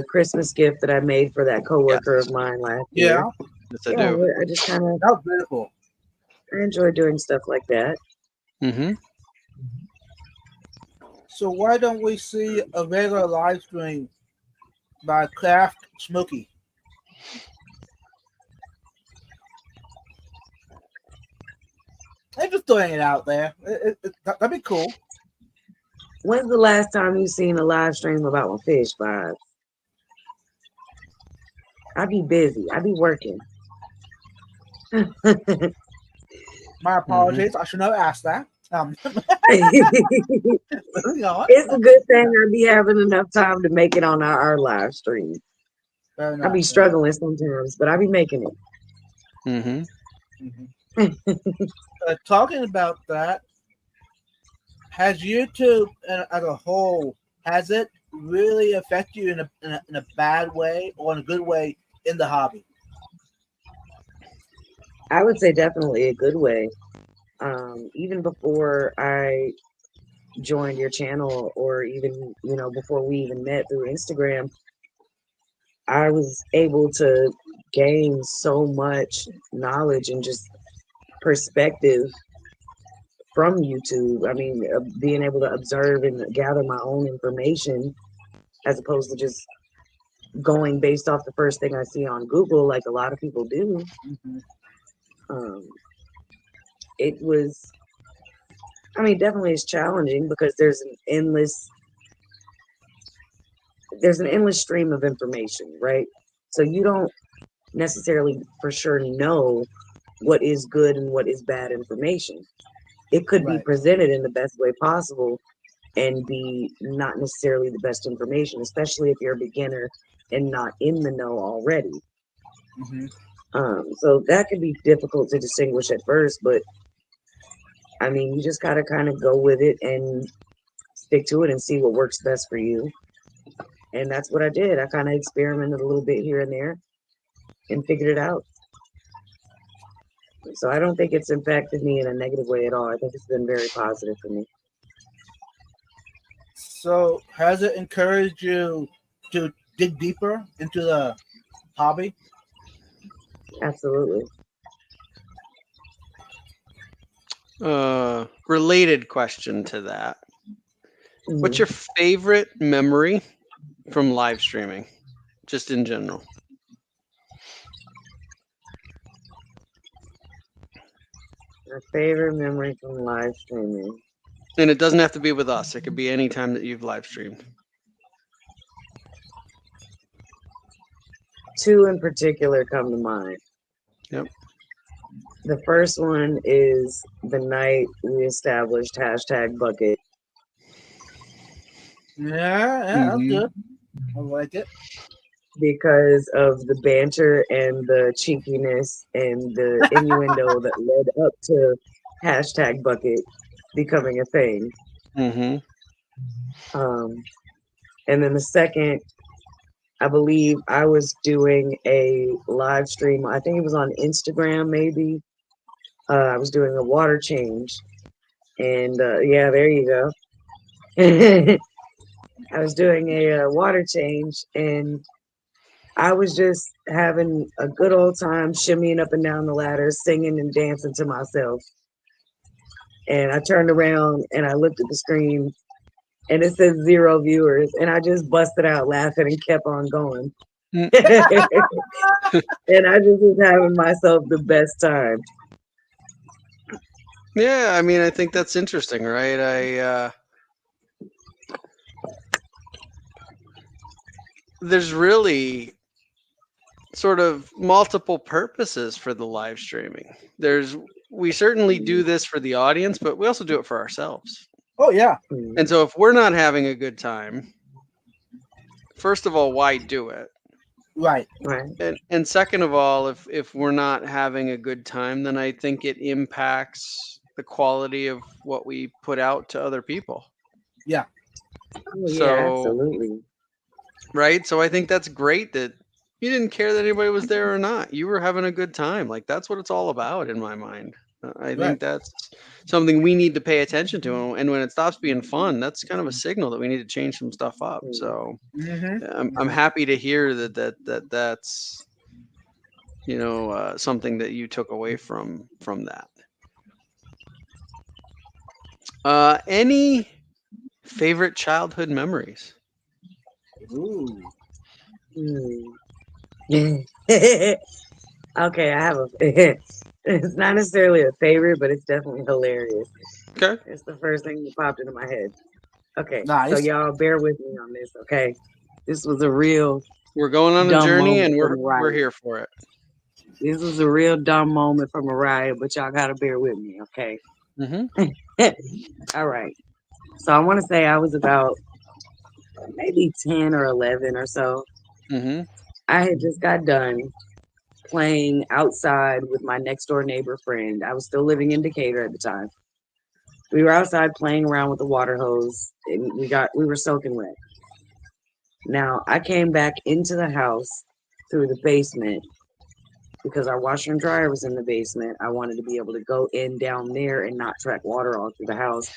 Christmas gift that I made for that coworker yes, of mine last year. Yeah, yes, I Yeah, do. I just kind of that was very cool. I enjoy doing stuff like that. Mm-hmm. So why don't we see a regular live stream by Craft Smoky? I'm just throwing it out there. That'd be cool. When's the last time you seen a live stream about my fish vibes? I be busy. I be working. My Mm-hmm. apologies. I should have asked that. Moving on. It's a good thing I be having enough time to make it on our live stream. Fair I be enough. struggling sometimes, but I be making Mm-hmm. Mhm. Talking about that, has YouTube as a whole, has it really affected you in a bad way or in a good way in the hobby? I would say definitely a good way. Even before I joined your channel, or even before we even met through Instagram, I was able to gain so much knowledge and just perspective from YouTube. I mean, being able to observe and gather my own information as opposed to just going based off the first thing I see on Google, like a lot of people do. Mhm. Um, it was, I mean, definitely it's challenging because there's an endless stream of information, right? So you don't necessarily for sure know what is good and what is bad information. It could be Right. presented in the best way possible and be not necessarily the best information, especially if you're a beginner and not in the know already. Hmm. So that can be difficult to distinguish at first, but I mean, you just gotta kind of go with it and stick to it and see what works best for you. And that's what I did. I kind of experimented a little bit here and there and figured it out. So I don't think it's impacted me in a negative way at all. I think it's been very positive for me. So, has it encouraged you to dig deeper into the hobby? Absolutely. Related question to that. What's Mhm. your favorite memory from live streaming, just in general? My favorite memory from live streaming. And it doesn't have to be with us. It could be any time that you've live streamed. Two in particular come to mind. Yep. The first one is the night we established #bucket. Yeah, that's Mhm. good. I like it. Because of the banter and the cheekiness and the innuendo that led up to #bucket becoming a thing. Mhm. Um, and then the second, I believe I was doing a live stream. I think it was on Instagram, maybe. I was doing a water change. And yeah, there you go. I was doing a water change, and I was just having a good old time shimmying up and down the ladder, singing and dancing to myself. And I turned around and I looked at the screen and it said 0 viewers. And I just busted out laughing and kept on going. Mm. And I just was having myself the best time. Yeah, I mean, I think that's interesting, right? There's really sort of multiple purposes for the live streaming. We certainly do this for the audience, but we also do it for ourselves. Oh yeah. And so if we're not having a good time, first of all, why do it? Right. Right. And second of all, if we're not having a good time, then I think it impacts the quality of what we put out to other people. Yeah. Oh, yeah, So, absolutely. right? So I think that's great that you didn't care that anybody was there or not. You were having a good time. Like that's what it's all about in my mind. I think Right. that's something we need to pay attention to. And when it stops being fun, that's kind of a signal that we need to change some stuff up. Mm. So Mm-hmm. I'm happy to hear that's something that you took away from that. Any favorite childhood memories? Ooh. Hmm. Okay, I have a. It's not necessarily a favorite, but it's definitely hilarious. Okay. It's the first thing that popped into my head. Okay, so Nice. y'all bear with me on this. Okay, this was a real We're going on a dumb journey moment and for we're Mariah. here for it. This was a real dumb moment for Mariah, but y'all gotta bear with me, okay? Mm-hmm. All right. So I want to say I was about maybe 10 or 11 or so. Mm-hmm. I had just got done playing outside with my next door neighbor friend. I was still living in Decatur at the time. We were outside playing around with the water hose and we were soaking wet. Now I came back into the house through the basement because our washer and dryer was in the basement. I wanted to be able to go in down there and not track water all through the house.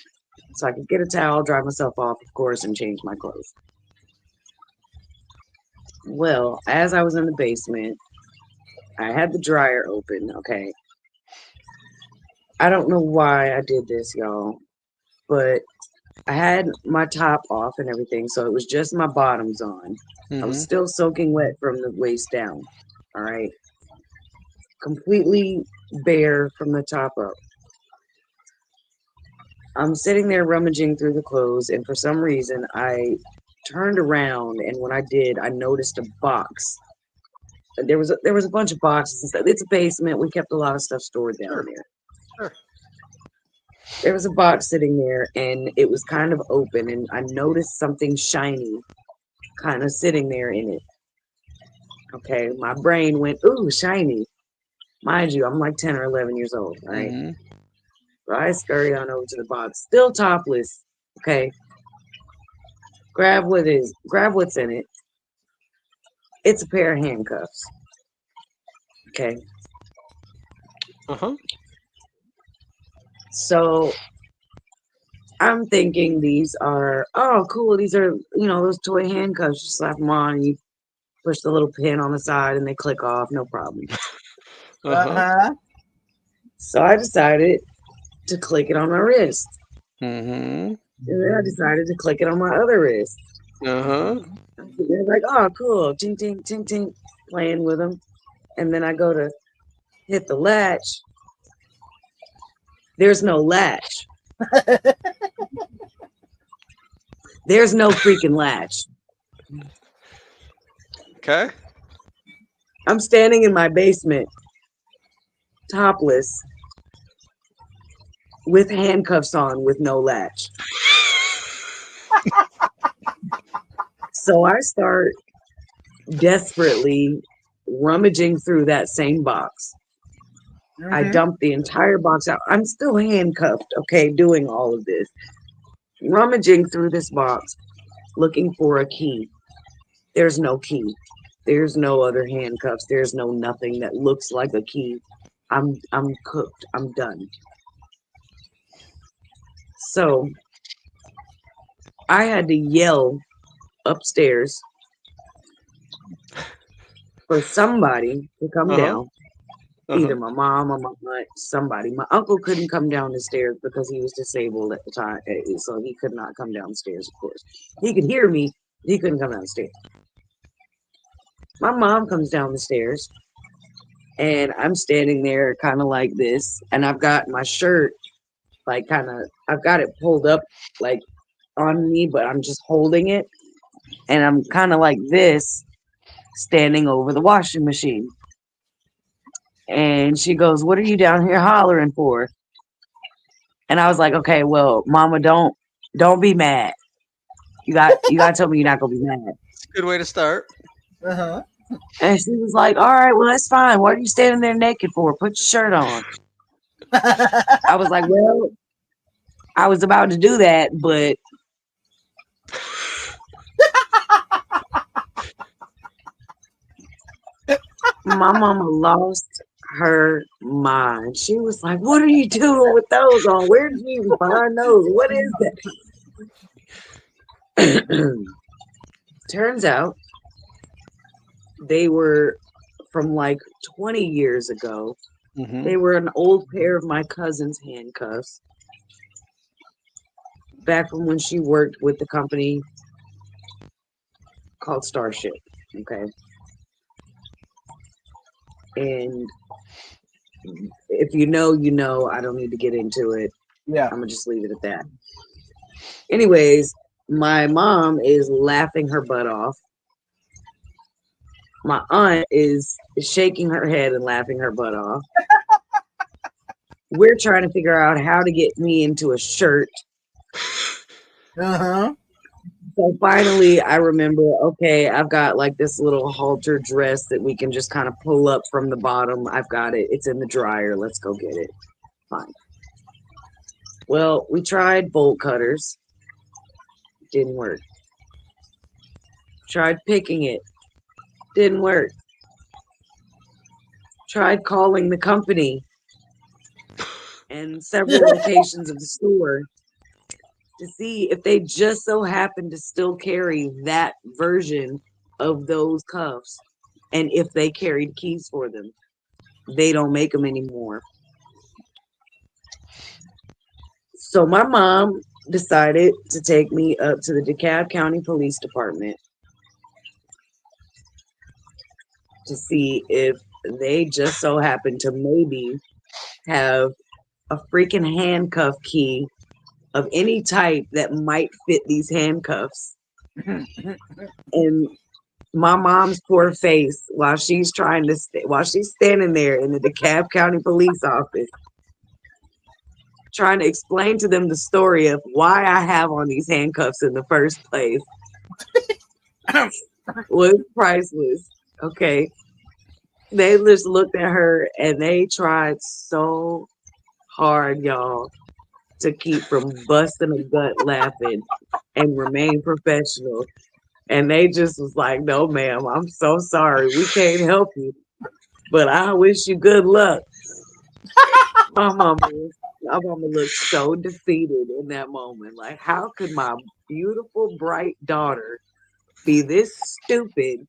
So I could get a towel, dry myself off, of course, and change my clothes. Well, as I was in the basement, I had the dryer open, okay? I don't know why I did this, y'all, but I had my top off and everything, so it was just my bottoms on. I was Mm-hmm. still soaking wet from the waist down, all right? Completely bare from the top up. I'm sitting there rummaging through the clothes, and for some reason, I turned around, and when I did, I noticed a box there was a bunch of boxes and stuff. It's a basement. We kept a lot of stuff stored down Sure. there. Sure. There was a box sitting there, and it was kind of open, and I noticed something shiny, kind of sitting there in it. Okay, my brain went, "Ooh, shiny." Mind you, I'm like 10 or 11 years old, right? Mm-hmm. So I scurry on over to the box, still topless. Okay, grab what's in it. It's a pair of handcuffs. Okay, Uh-huh. so I'm thinking these are, oh, cool. These are, those toy handcuffs. You slap them on and you push the little pin on the side and they click off, no problem. Uh-huh. So I decided to click it on my wrist. Mm-hmm. And then I decided to click it on my other wrist. Uh-huh. They're like, oh, cool. Ting, ting, ting, ting, playing with them. And then I go to hit the latch. There's no latch. There's no freaking latch. Okay. I'm standing in my basement, topless, with handcuffs on, with no latch. So I start desperately rummaging through that same box. I dumped the entire box out. I'm still handcuffed, okay, doing all of this. Rummaging through this box, looking for a key. There's no key. There's no other handcuffs. There's no nothing that looks like a key. I'm cooked. I'm done. So I had to yell upstairs for somebody to come Uh-huh. down. Either Uh-huh. my mom or my aunt, somebody. My uncle couldn't come down the stairs because he was disabled at the time, so he could not come downstairs, of course. He could hear me, but he couldn't come downstairs. My mom comes down the stairs, and I'm standing there kind of like this, and I've got my shirt, like I've got it pulled up like on me, but I'm just holding it, and I'm kind of like this, standing over the washing machine. And she goes, "What are you down here hollering for?" And I was like, "Okay, well, Mama, don't be mad. You got to tell me you're not gonna be mad." It's a good way to start. And she was like, "All right, well, that's fine. What are you standing there naked for? Put your shirt on." I was like, "Well, I was about to do that, but my mama lost her mind. She was like, "What are you doing with those on? Where did you even find those? What is that?" Turns out they were from like 20 years ago. Mm-hmm. They were an old pair of my cousin's handcuffs back from when she worked with the company called Starship. Okay. And if you know, you know. I don't need to get into it. Yeah. I'm gonna just leave it at that. Anyways, my mom is laughing her butt off. My aunt is shaking her head and laughing her butt off. We're trying to figure out how to get me into a shirt. So finally, I remember, okay, I've got like this little halter dress that we can just kind of pull up from the bottom. I've got it. It's in the dryer. Let's go get it. Fine. Well, we tried bolt cutters. Didn't work. Tried picking it. Didn't work. Tried calling the company and several locations of the store to see if they just so happen to still carry that version of those cuffs, and if they carried keys for them. They don't make them anymore. So my mom decided to take me up to the DeKalb County Police Department to see if they just so happen to maybe have a freaking handcuff key of any type that might fit these handcuffs. And my mom's poor face while she's trying to while she's standing there in the DeKalb County Police Office trying to explain to them the story of why I have on these handcuffs in the first place was priceless. Okay. They just looked at her and they tried so hard, y'all, to keep from busting a gut laughing and remain professional. And they just was like, no, ma'am, I'm so sorry. We can't help you. But I wish you good luck. My mama looked so defeated in that moment. Like, how could my beautiful, bright daughter be this stupid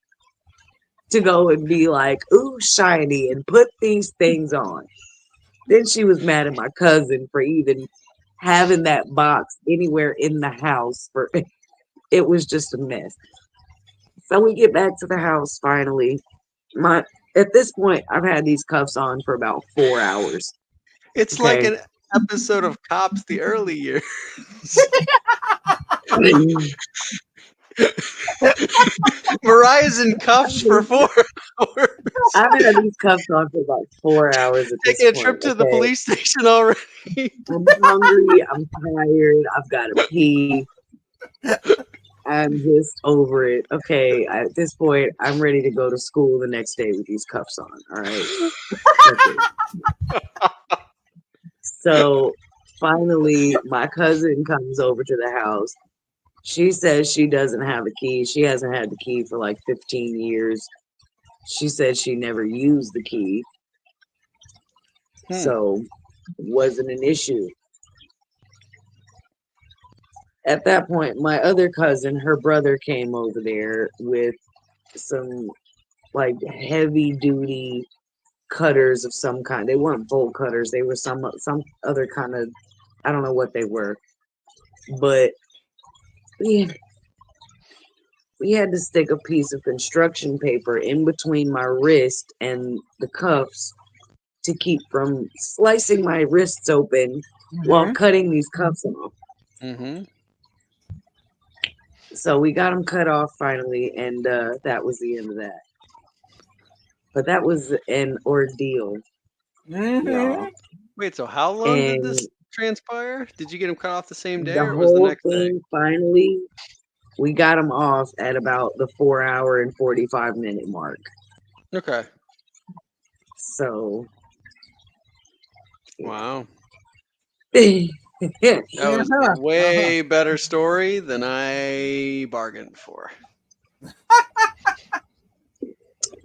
to go and be like, ooh, shiny, and put these things on? Then she was mad at my cousin for even having that box anywhere in the house. For it was just a mess. So we get back to the house finally. At this point, I've had these cuffs on for about 4 hours. It's Okay. like an episode of Cops the early years. Mariah's in cuffs for 4 hours. I've had these cuffs on for about 4 hours at this Taking a point. trip to the okay? police station already. I'm hungry. I'm tired. I've got to pee. I'm just over it. Okay, at this point, I'm ready to go to school the next day with these cuffs on. All right. Okay. So finally, my cousin comes over to the house. She says she doesn't have a key. She hasn't had the key for like 15 years. She said she never used the key. So it wasn't an issue. At that point, my other cousin, her brother came over there with some like heavy duty cutters of some kind. They weren't bolt cutters. They were some other kind of, I don't know what they were. But we had to stick a piece of construction paper in between my wrist and the cuffs to keep from slicing my wrists open while cutting these cuffs off. So we got them cut off finally, and that was the end of that. But that was an ordeal. Y'all. Wait, so how long did this transpire? Did you get them cut off the same day, or was the next day? Finally, we got them off at about the 4 hour and 45 minute mark. Okay. So. Wow. That was a way better story than I bargained for.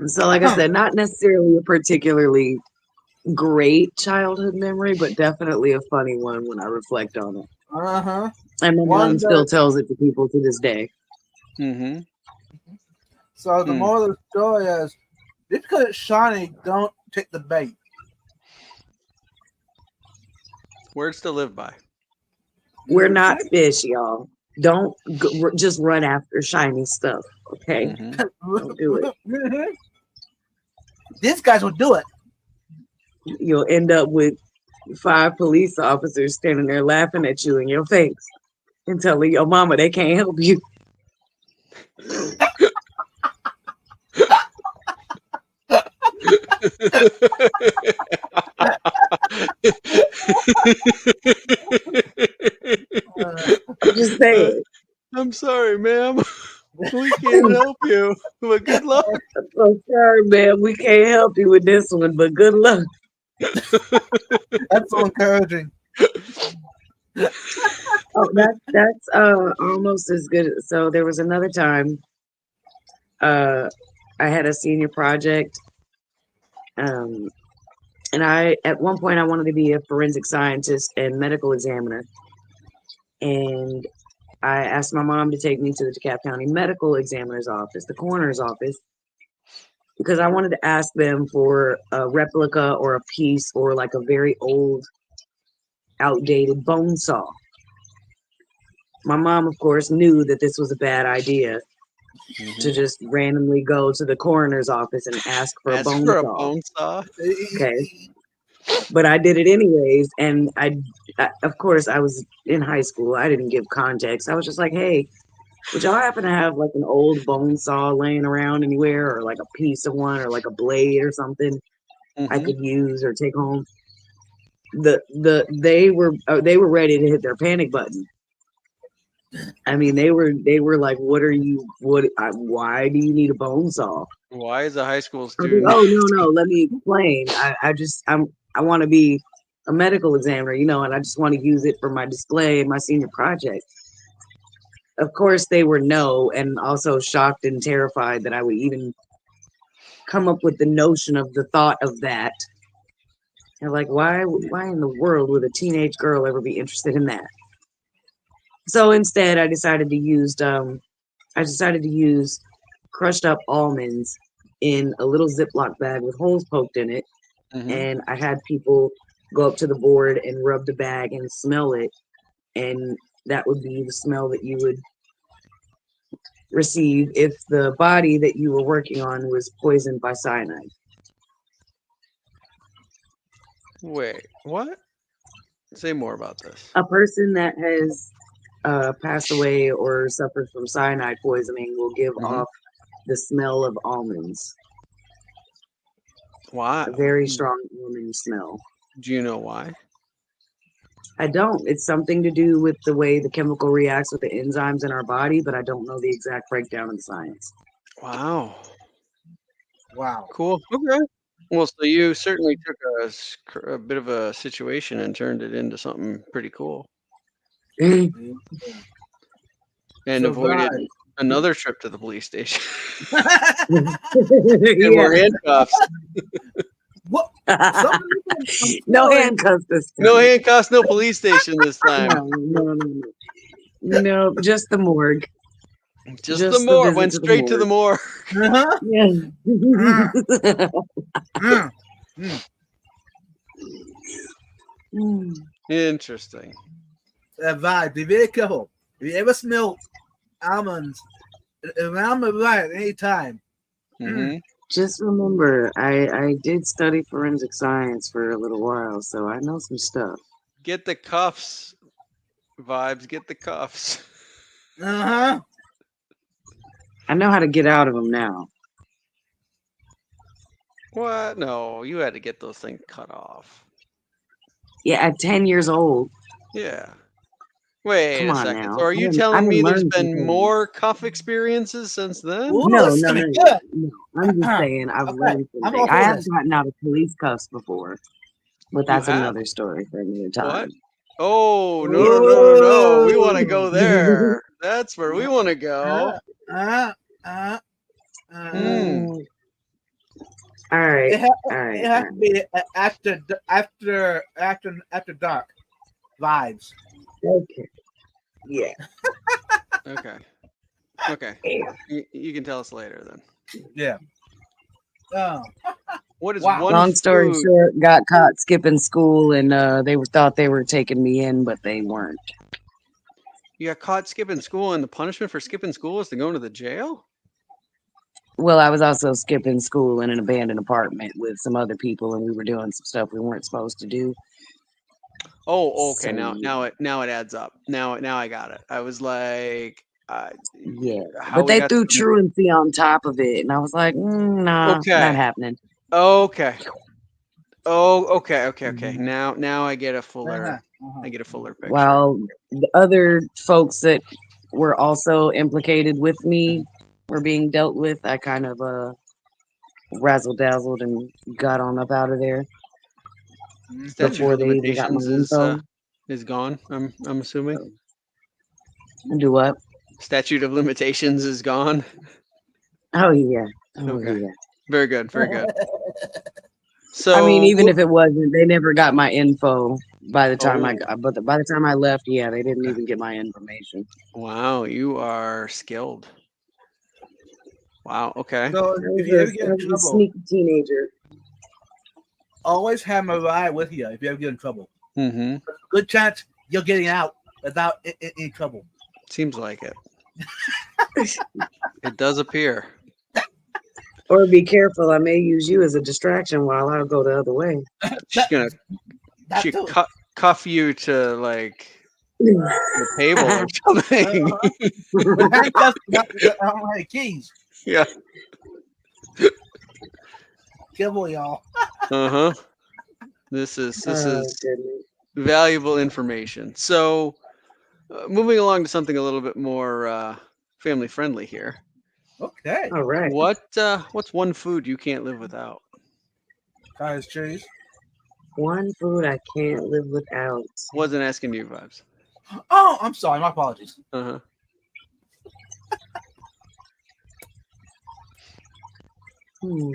So, like I said, not necessarily a particularly great childhood memory, but definitely a funny one when I reflect on it. And my mom still tells it to people to this day. So the moral of the story is, just because it's shiny, don't take the bait. Words to live by. We're not fish, y'all. Don't just run after shiny stuff, okay? Don't do it. These guys will do it. You'll end up with 5 police officers standing there laughing at you in your face and telling your mama they can't help you. I'm just saying. I'm sorry, ma'am. We can't help you, but good luck. I'm so sorry, man. We can't help you with this one, but good luck. That's so encouraging. Oh, that's almost as good. So there was another time I had a senior project. And at one point I wanted to be a forensic scientist and medical examiner. And I asked my mom to take me to the DeKalb County Medical Examiner's office, the coroner's office, because I wanted to ask them for a replica or a piece or like a very old, outdated bone saw. My mom, of course, knew that this was a bad idea to just randomly go to the coroner's office and ask for a bone saw. Okay. But I did it anyways. And I, of course, I was in high school. I didn't give context. I was just like, hey, Would y'all happen to have like an old bone saw laying around anywhere, or like a piece of one, or like a blade or something I Mhm. could use or take home? They were ready to hit their panic button. I mean, they were like, "What are you? Why do you need a bone saw?" Why is a high school I was student? like, "Oh no, let me explain. I want to be a medical examiner, and I just want to use it for my display and my senior project." Of course, they were no, and also shocked and terrified that I would even come up with the notion of the thought of that. They're like, why in the world would a teenage girl ever be interested in that? So instead, I decided to use crushed up almonds in a little Ziploc bag with holes poked in it, Mhm. and I had people go up to the board and rub the bag and smell it, and that would be the smell that you would receive if the body that you were working on was poisoned by cyanide. Wait, what? Say more about this. A person that has passed away or suffers from cyanide poisoning will give Mhm. off the smell of almonds, Why? a very strong almond smell. Do you know why? I don't. It's something to do with the way the chemical reacts with the enzymes in our body, but I don't know the exact breakdown of the science. Wow. Wow. Cool. Okay. Well, so you certainly took a bit of a situation and turned it into something pretty cool, and avoided Survive. another trip to the police station and Yeah. more handcuffs. What? Some people, I'm No feeling- handcuffs this time. No handcuffs, no police station this time. No. No, just the morgue. Just Just the the more visit went to the straight to the morgue. more. Uh-huh. Yeah. Mm. Mm. Interesting. Advise, be very careful. If you ever smell almonds around the right at any time, Hmm. Just remember, I did study forensic science for a little while, so I know some stuff. Get the cuffs, vibes. Get the cuffs. uh-huh. I know how to get out of them now. What? No, you had to get those things cut off. Yeah, at 10 years old. Yeah. Wait Come a on second. now. So are I you didn't telling me there's learn some been things. more cuff experiences since then? Ooh, No, this is no, gonna no, be good. no. I'm just saying I've Okay, learned I'm something. all I for have this. gotten out of police cuffs before, but You that's have? another story for another time. What? Oh, no, Yeah. no, no, no. We want to Ooh. go there. That's where we want to go. Uh, uh, Hmm. Mm. All right. It, ha- All right. it has to be after dark vibes. Okay. Yeah. Okay. Okay. You can tell us later then. Yeah. What is Wow. one Long story food? short, got caught skipping school, and thought they were taking me in, but they weren't. You got caught skipping school, and the punishment for skipping school is to go into the jail? Well, I was also skipping school in an abandoned apartment with some other people, and we were doing some stuff we weren't supposed to do. Oh, okay. So, Now it adds up. Now I got it. I was like, yeah. how But we they got threw to the- truancy on top of it, and I was like, nah, Okay. not happening. Okay. Oh, okay. Mhm. Now I get a fuller. Uh-huh. I get a fuller picture. While the other folks that were also implicated with me were being dealt with, I kind of razzle dazzled and got on up out of there Statute before of they even got my limitations info. is gone. I'm assuming. Do what? Statute of limitations is gone. Oh yeah. Okay. Yeah. Very good. Very good. So I mean, even if it wasn't, they never got my info by the time I Oh. got. But by the time I left, yeah, they didn't Okay. even get my information. Wow, you are skilled. Wow. Okay. So I if you ever was get a in trouble, sneaky teenager. always have Mariah with you if you ever get in trouble. Mm-hmm. Good chance you're getting out without any trouble. Seems like it. It does appear. Or be careful, I may use you as a distraction while I go the other way. She's gonna That she too. cuff you to like the table or something. With handcuffs, I don't have keys. Yeah. Careful, y'all. Uh-huh. This is Goodness. valuable information. So, moving along to something a little bit more family friendly here. Okay. All right. What's one food you can't live without? Cottage cheese. One food I can't live without. Wasn't asking you, Vibes. Oh, I'm sorry. My apologies. Uh-huh. Hmm.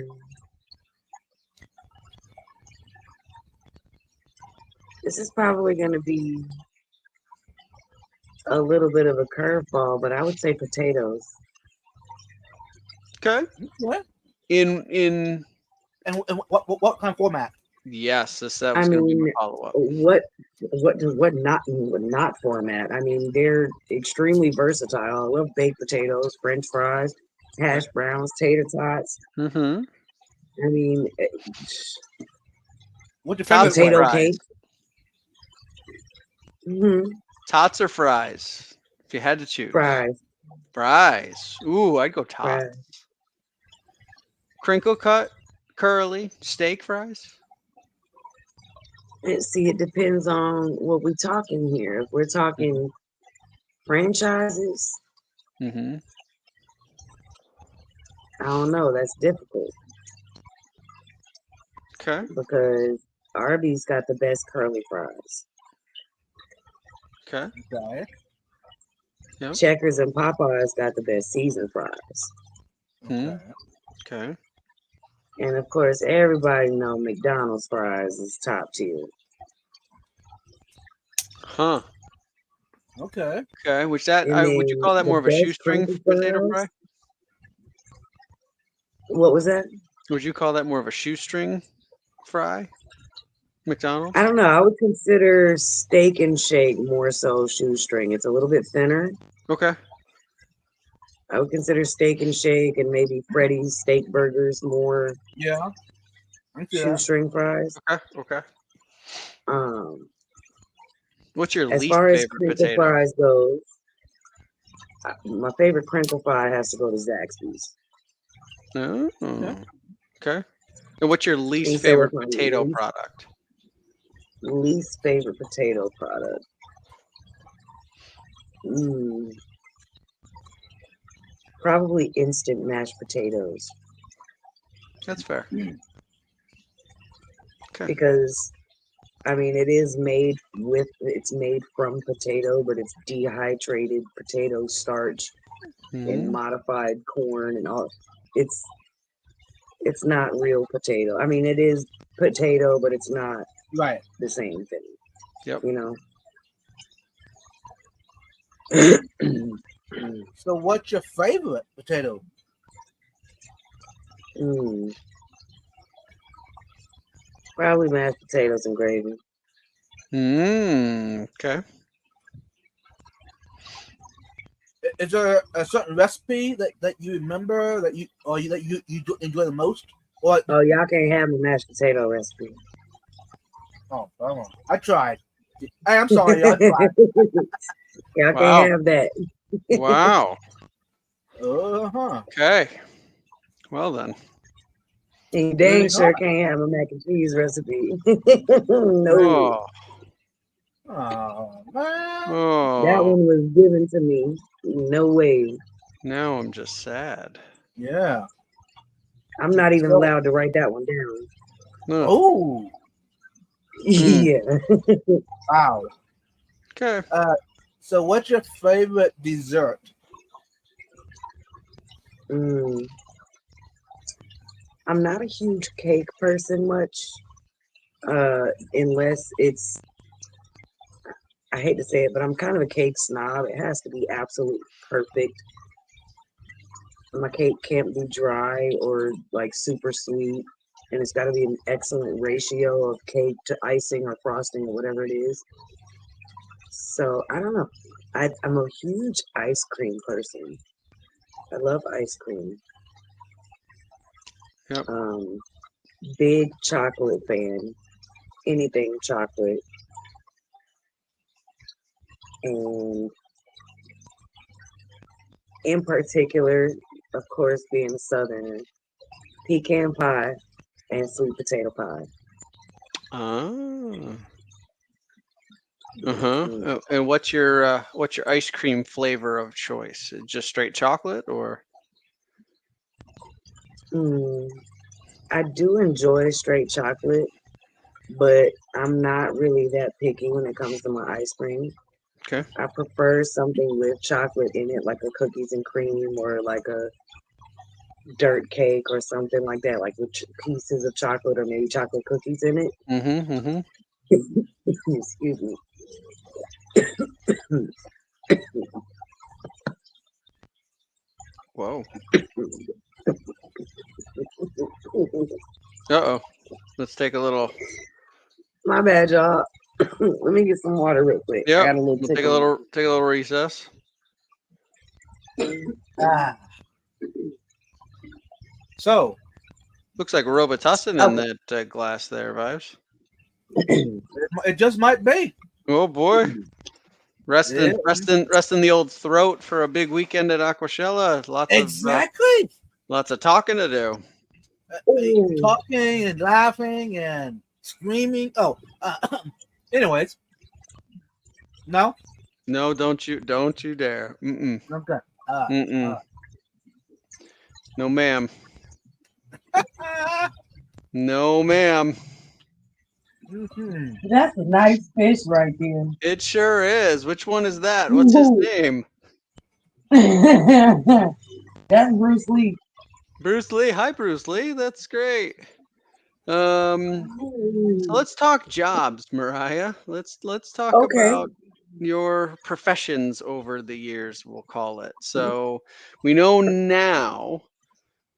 This is probably going to be a little bit of a curveball, but I would say potatoes. Okay. What? In And what kind of format? yes, that I was going to be my mean, follow-up. what not format? I mean, they're extremely versatile. I love baked potatoes, French fries, hash browns, tater tots. Mm-hmm. I mean, What's your Tots favorite or potato one? fries? cake. Hmm. Tots or fries? If you had to choose. Fries. Fries. Ooh, I'd go tots. Fries. Crinkle cut, curly, steak fries. See, it depends on what we're talking here. If we're talking franchises, Mm-hmm. I don't know. That's difficult Okay. because Arby's got the best curly fries. Okay. Okay. Yep. Checkers and Popeyes got the best seasoned fries. Okay. Okay. And of course, everybody know McDonald's fries is top tier. Huh. Okay. Okay. Would you call that the more of a best shoestring crinkle potato fries. fry? What was that? Would you call that more of a shoestring fry? McDonald's? I don't know. I would consider Steak and Shake more so shoestring. It's a little bit thinner. Okay. I would consider Steak and Shake and maybe Freddy's Steak Burgers more Yeah. I see that. shoestring fries. Okay. Um, What's your as least far as favorite crinkle potato? fries goes, my favorite crinkle fry has to go to Zaxby's. Oh. Okay. And what's your least And so favorite it's my potato product? least favorite potato product. Probably instant mashed potatoes. That's fair. Okay. Because I mean it's made from potato, but it's dehydrated potato starch and modified corn and all. It's not real potato. I mean it is potato, but it's not Right. the same thing. Yep. You know. So, what's your favorite potato? Probably mashed potatoes and gravy. Okay. Is there a certain recipe that you remember that you enjoy the most? Or Oh, y'all can't have the mashed potato recipe. oh, I tried. Hey, I'm sorry, y'all. I tried. Y'all Wow. can't have that. Wow. Uh-huh. Okay. Well then. And you dang sure can't have a mac and cheese recipe. No. Oh, man. Oh. That one was given to me. No way. Now I'm just sad. Yeah. I'm not even So- allowed to write that one down. No. Oh, Yeah. wow. Okay. So, what's your favorite dessert? I'm not a huge cake person much. Unless it's, I hate to say it, but I'm kind of a cake snob. It has to be absolutely perfect. My cake can't be dry or like super sweet. And it's got to be an excellent ratio of cake to icing or frosting or whatever it is. So I don't know. I'm a huge ice cream person. I love ice cream. Yep. Big chocolate fan. Anything chocolate. and in particular, of course, being a Southerner, pecan pie and sweet potato pie. Oh. Mm. And what's your ice cream flavor of choice? Just straight chocolate or? Mm. I do enjoy straight chocolate, but I'm not really that picky when it comes to my ice cream. Okay. I prefer something with chocolate in it, like a cookies and cream or like a dirt cake or something like that, like with pieces of chocolate or maybe chocolate cookies in it. Mm-hmm. Excuse me. Whoa. Uh-oh. Let's take a little. My bad, y'all. Let me get some water real quick. I Yep. got a little We'll tickle. take a little recess. Ah. So Looks like Robitussin in Okay. that glass there, Vibes. it just might be. Oh boy. Yeah, Resting the old throat for a big weekend at Aquashella. exactly. Lots of talking to do. Ooh. Talking and laughing and screaming. Oh, anyways, no, No, don't you dare. Mm-mm. okay. Mm-mm. No, ma'am. No, ma'am. Mhm. That's a nice fish right there. It sure is. Which one is that? What's his Ooh. name? That's Bruce Lee. Bruce Lee. Hi, Bruce Lee. That's great. So let's talk jobs, Mariah. Let's talk Okay. about your professions over the years, we'll call it. So we know now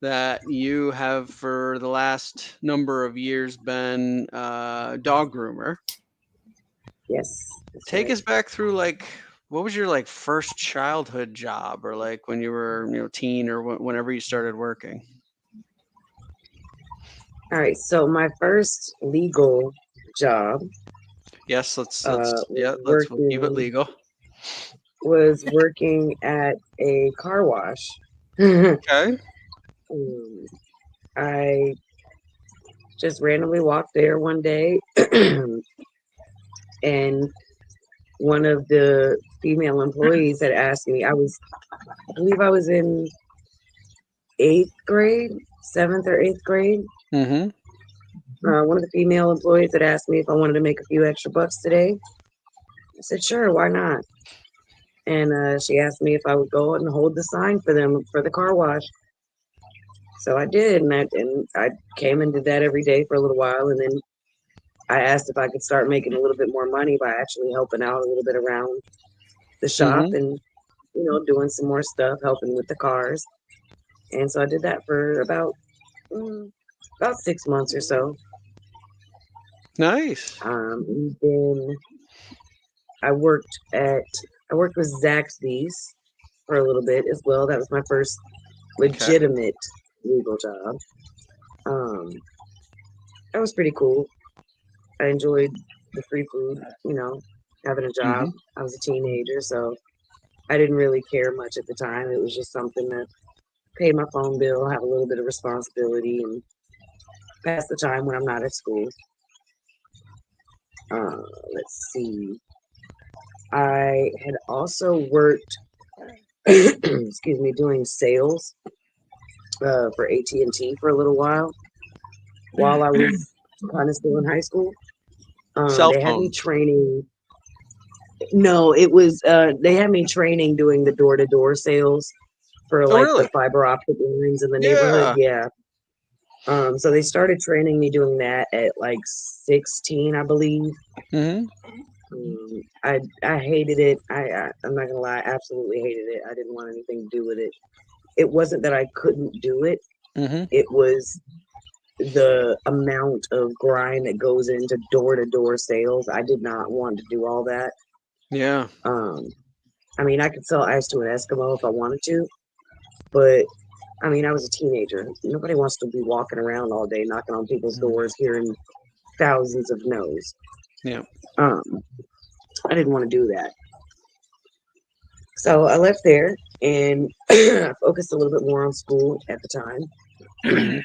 that you have for the last number of years been dog groomer. Yes. Take us back through what was your first childhood job, or when you were teen, or whenever you started working? All right. So my first legal job Yes, let's was keep it legal. working at a car wash. Okay. I just randomly walked there one day, and one of the female employees had asked me. I believe I was in 8th grade, 7th or 8th grade. Mm-hmm. One of the female employees had asked me if I wanted to make a few extra bucks today. I said, sure, why not? And she asked me if I would go and hold the sign for them for the car wash. So I did, and I came and did that every day for a little while, and then I asked if I could start making a little bit more money by actually helping out a little bit around the shop Mm-hmm. and doing some more stuff, helping with the cars. And so I did that for about 6 months or so. Nice. Then I worked with Zaxby's for a little bit as well. That was my first legitimate legal job. That was pretty cool. I enjoyed the free food, having a job. I was a teenager, so I didn't really care much at the time. It was just something to pay my phone bill, have a little bit of responsibility, and pass the time when I'm not at school. Let's see. I had also worked, excuse me, doing sales for AT&T for a little while I was kind of still in high school. Cell They had me phones. training. No, it was they had me training doing the door-to-door sales for Oh, like really? the fiber optic lines in the Yeah. neighborhood. Yeah. So they started training me doing that at like 16, I believe. Mm-hmm. I hated it. I'm not gonna lie, I absolutely hated it. I didn't want anything to do with it. It wasn't that I couldn't do it. Mm-hmm. It was the amount of grind that goes into door-to-door sales. I did not want to do all that. Yeah. I mean, I could sell ice to an Eskimo if I wanted to, but I mean, I was a teenager. Nobody wants to be walking around all day knocking on people's doors, hearing thousands of no's. Yeah. I didn't want to do that. So I left there and I focused a little bit more on school at the time Mhm.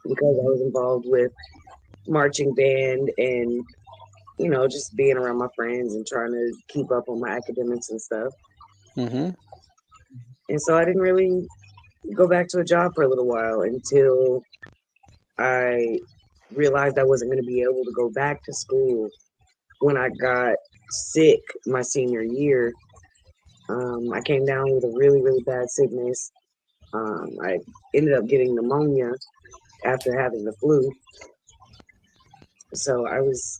because I was involved with marching band and just being around my friends and trying to keep up on my academics and stuff. Mhm. And so I didn't really go back to a job for a little while until I realized I wasn't going to be able to go back to school when I got sick my senior year. I came down with a really, really bad sickness. I ended up getting pneumonia after having the flu. So I was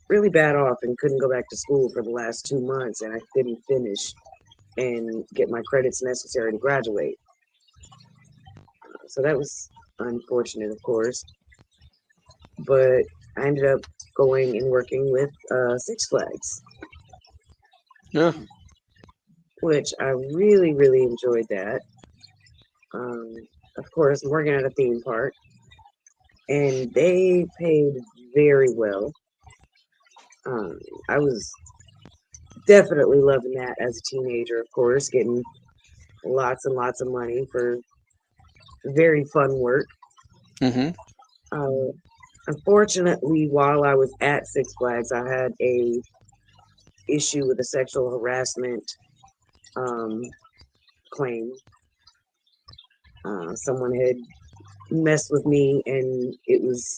really bad off and couldn't go back to school for the last 2 months, and I couldn't finish and get my credits necessary to graduate. So that was unfortunate, of course. But I ended up going and working with Six Flags, Yeah. which I really, really enjoyed that. Um, of course, I'm working at a theme park, and they paid very well. Um, I was definitely loving that as a teenager, of course, getting lots and lots of money for very fun work. Mhm. Uh, Unfortunately, while I was at Six Flags, I had a issue with a sexual harassment um, claim. Someone had messed with me, and it was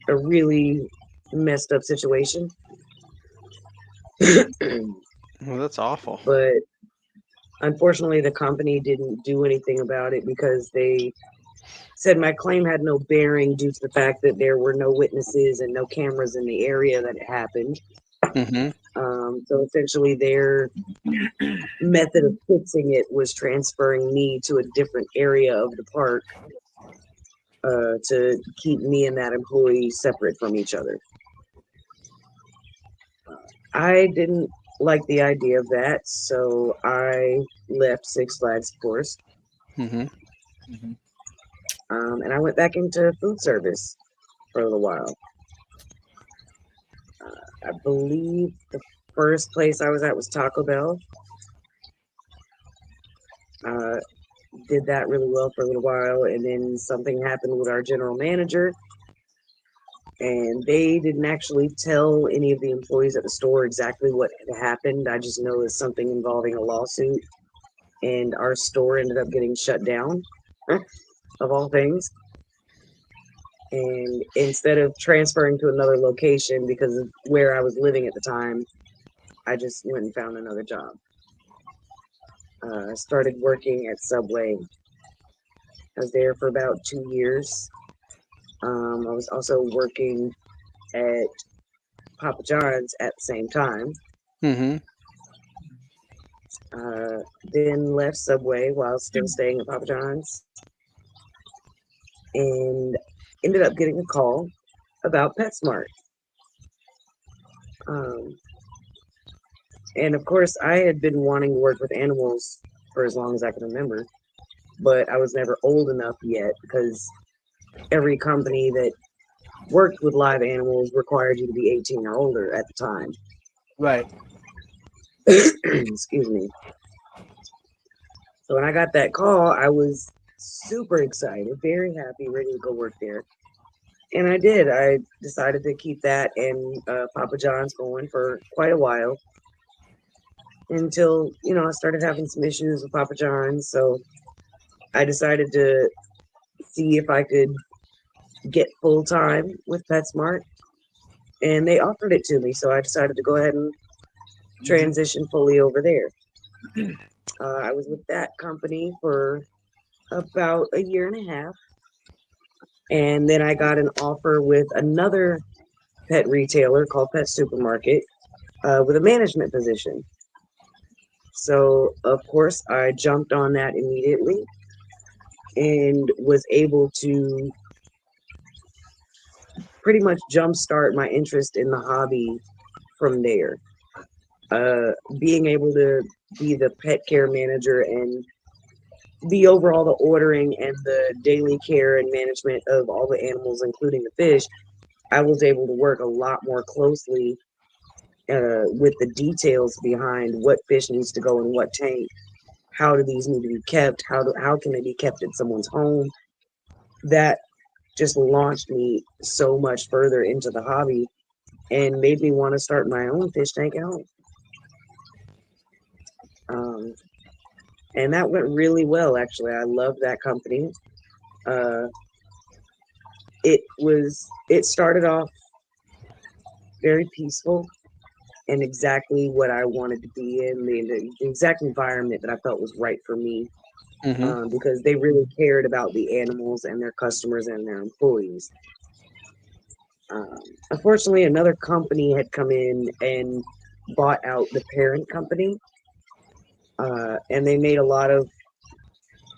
a really messed up situation. Well, that's awful. But unfortunately, the company didn't do anything about it because they said my claim had no bearing due to the fact that there were no witnesses and no cameras in the area that it happened. Mhm. So essentially, their method of fixing it was transferring me to a different area of the park to keep me and that employee separate from each other. I didn't like the idea of that, so I left Six Flags, of course, Mhm. Mhm. and I went back into food service for a little while. I believe the first place I was at was Taco Bell. Uh, did that really well for a little while, and then something happened with our general manager, and they didn't actually tell any of the employees at the store exactly what had happened. I just know it's something involving a lawsuit, and our store ended up getting shut down, of all things. And instead of transferring to another location because of where I was living at the time, I just went and found another job. I started working at Subway. I was there for about 2 years. I was also working at Papa John's at the same time. Mhm. Uh, then left Subway while still staying at Papa John's and ended up getting a call about PetSmart. Um, and of course, I had been wanting to work with animals for as long as I can remember, but I was never old enough yet because every company that worked with live animals required you to be 18 or older at the time. Right. Excuse me. So when I got that call, I was super excited, very happy, ready to go work there. And I did. I decided to keep that and Papa John's going for quite a while until, I started having some issues with Papa John's. So I decided to see if I could get full time with PetSmart. And they offered it to me. So I decided to go ahead and transition fully over there. I was with that company for about a year and a half. And then I got an offer with another pet retailer called Pet Supermarket with a management position. So, of course, I jumped on that immediately and was able to pretty much jumpstart my interest in the hobby from there. Being able to be the pet care manager and the overall the ordering and the daily care and management of all the animals, including the fish, I was able to work a lot more closely with the details behind what fish needs to go in what tank. How do these need to be kept? How can they be kept at someone's home? That just launched me so much further into the hobby and made me want to start my own fish tank at home. And that went really well, actually. I love that company. It started off very peaceful and exactly what I wanted to be in, the exact environment that I felt was right for me. Because they really cared about the animals and their customers and their employees. Unfortunately, another company had come in and bought out the parent company, and they made a lot of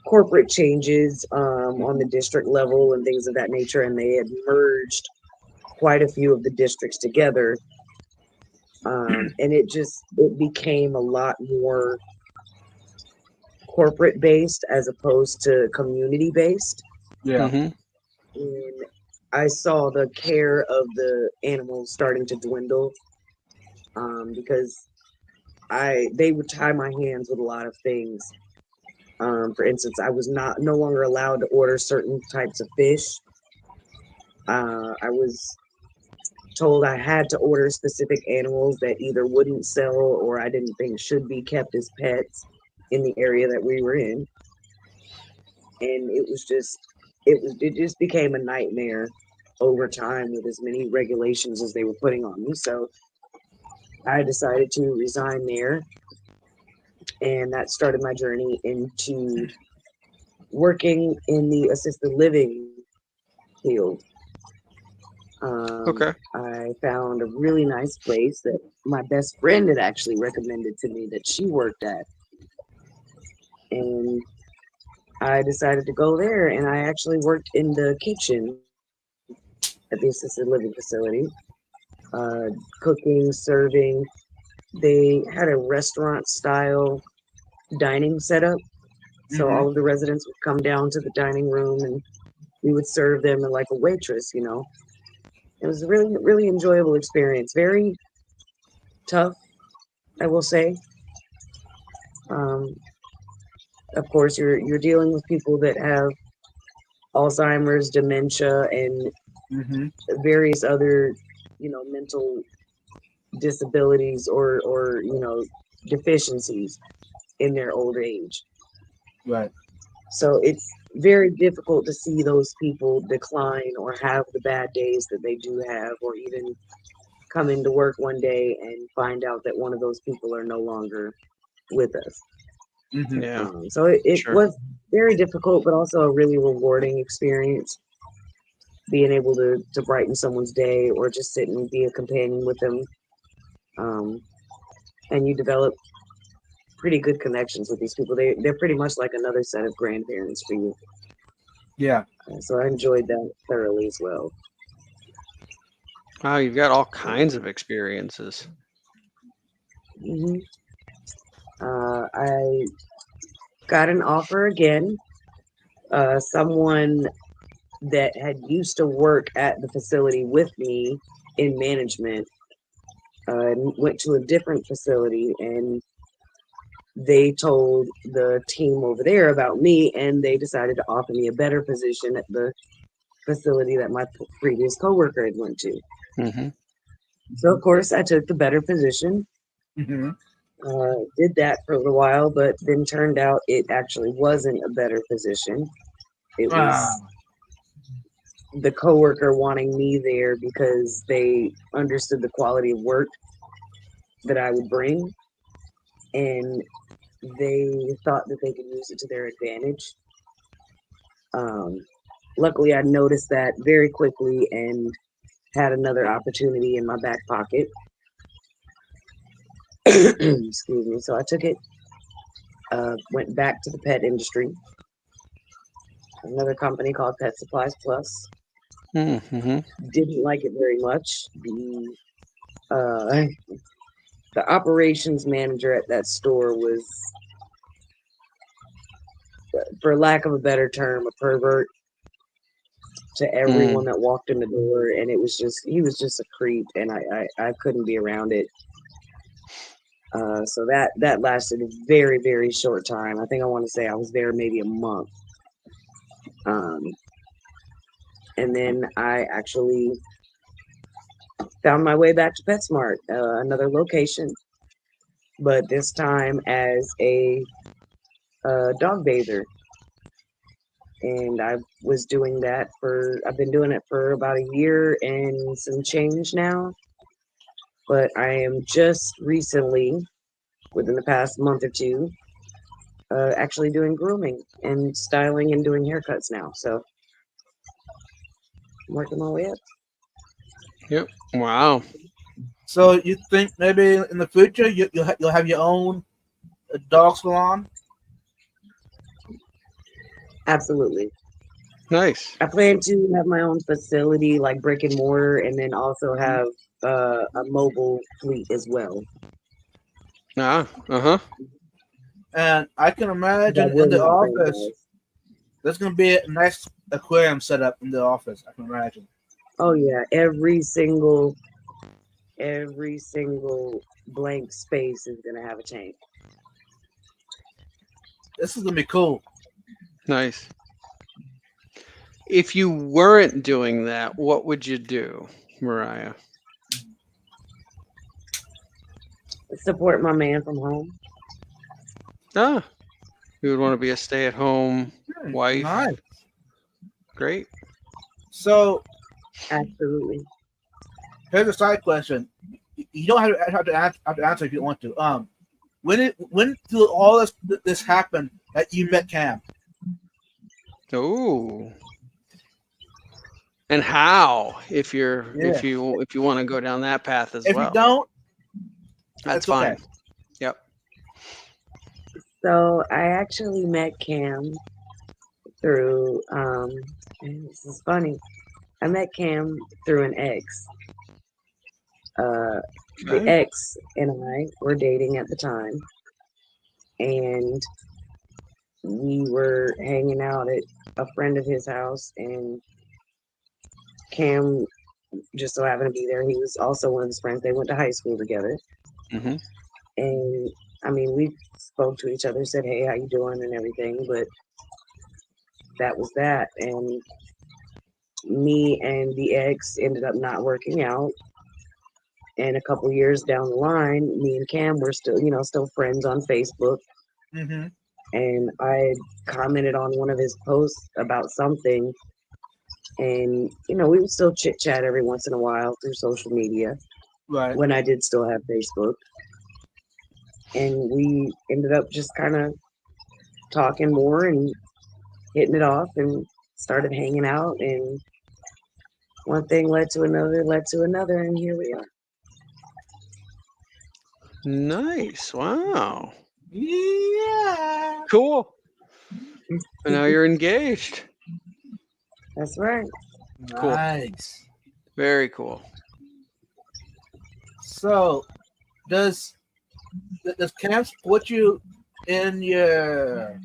corporate changes on the district level and things of that nature, and they had merged quite a few of the districts together, and it became a lot more corporate based as opposed to community based. Yeah. And I saw the care of the animals starting to dwindle, because they would tie my hands with a lot of things. For instance, I was no longer allowed to order certain types of fish. I was told I had to order specific animals that either wouldn't sell or I didn't think should be kept as pets in the area that we were in. And it just became a nightmare over time with as many regulations as they were putting on me. So I decided to resign there, and that started my journey into working in the assisted living field. Okay. I found a really nice place that my best friend had actually recommended to me that she worked at. And I decided to go there, and I actually worked in the kitchen at the assisted living facility, cooking, serving. They had a restaurant style dining setup. So all of the residents would come down to the dining room and we would serve them like a waitress, you know. It was a really, really enjoyable experience. Very tough, I will say. Of course, you're dealing with people that have Alzheimer's, dementia, and various other, mental disabilities or deficiencies in their old age. Right. So it's very difficult to see those people decline or have the bad days that they do have, or even come into work one day and find out that one of those people are no longer with us. Yeah. So it Sure. was very difficult, but also a really rewarding experience. Being able to brighten someone's day or just sit and be a companion with them. And you develop pretty good connections with these people. They're pretty much like another set of grandparents for you. Yeah. So I enjoyed that thoroughly as well. Wow, you've got all kinds of experiences. I got an offer again. Someone that had used to work at the facility with me in management went to a different facility, and they told the team over there about me, and they decided to offer me a better position at the facility that my previous coworker had went to. So of course I took the better position. Did that for a little while, but then turned out it actually wasn't a better position. It was the coworker wanting me there because they understood the quality of work that I would bring, and they thought that they could use it to their advantage. Luckily, I noticed that very quickly and had another opportunity in my back pocket. Excuse me. So I took it, went back to the pet industry, another company called Pet Supplies Plus. Didn't like it very much. The operations manager at that store was, for lack of a better term, a pervert to everyone that walked in the door, and he was just a creep, and I couldn't be around it. So that lasted a very, very short time. I think I want to say I was there maybe a month. And then I actually found my way back to PetSmart, another location, but this time as a dog bather. And I've been doing it for about a year and some change now. But I am just recently, within the past month or two, actually doing grooming and styling and doing haircuts now. So I'm working my way up. Yep. Wow. So you think maybe in the future you'll have your own dog salon? Absolutely. Nice. I plan to have my own facility, like brick and mortar, and then also have a mobile fleet as well. Uh-huh. And I can That imagine will in the not office franchise. there's gonna be a nice aquarium set up in the office. I can imagine. Oh yeah, every single blank space is gonna have a tank. This is gonna be cool. Nice. If you weren't doing that, what would you do, Mariah? Support my man from home. Ah, you would want to be a stay-at-home wife. Nice. Great. So Absolutely. here's a side question. You don't have to answer if you don't want to. When did all this happen that you met Cam? Oh. And how? If you want to go down that path as If well. you don't, That's it's okay. fine. Yep. So I actually met Cam through and this is funny. I met Cam through an ex. The Okay. ex and I were dating at the time, and we were hanging out at a friend of his house, and Cam just so happened to be there. He was also one of his friends. They went to high school together, Mm-hmm. and I mean, we spoke to each other, said, "Hey, how you doing?" and everything, but that was that. And me and the ex ended up not working out. And a couple years down the line, me and Cam were still friends on Facebook. Mm-hmm. And I commented on one of his posts about something, and we would still chit chat every once in a while through social media Right. when I did still have Facebook. And we ended up just kind of talking more and hitting it off and started hanging out, and one thing led to another, and here we are. Nice. Wow. Yeah. Cool. And now you're engaged. That's right. Cool. Nice. Very cool. So, does Cam support you in your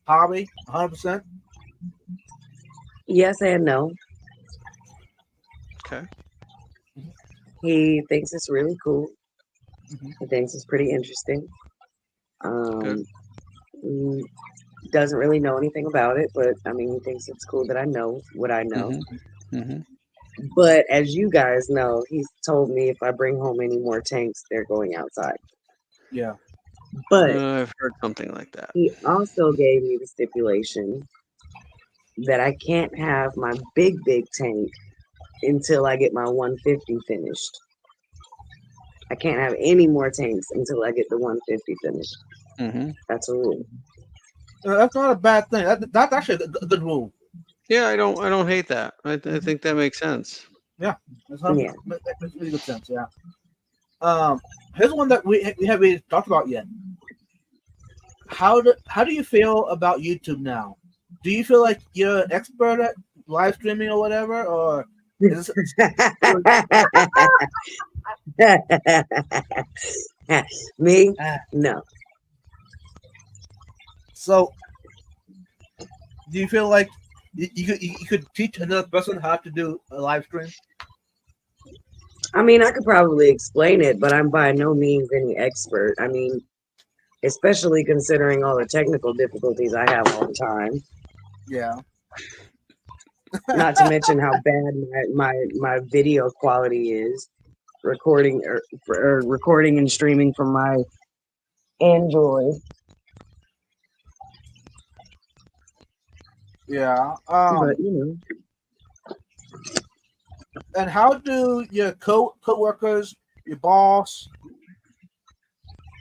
hobby 100%? Yes and no. Okay. He thinks it's really cool. Mhm. He thinks it's pretty interesting. Good. He doesn't really know anything about it, but I mean, he thinks it's cool that I know what I know. Mm-hmm. Mm-hmm. But as you guys know, he's told me if I bring home any more tanks, they're going outside. Yeah. But I've heard something like that. he also gave me the stipulation that I can't have my big tank until I get my 150 finished. I can't have any more tanks until I get the 150 finished. Mm-hmm. That's a rule. That's not a bad thing. That's actually a good rule. Yeah, I don't hate that. I think that makes sense. That's Yeah. makes really good sense. Yeah. Here's one that we haven't talked about yet. How do you feel about YouTube now? Do you feel like you're an expert at live streaming or whatever, or is this, Me? No. so? Do you feel like you could teach another person how to do a live stream? I mean, I could probably explain it, but I'm by no means any expert. I mean, especially considering all the technical difficulties I have all the time. Yeah. Not to mention how bad my video quality is, recording or recording and streaming from my Android. Yeah. But you know, And how do your co-workers, your boss,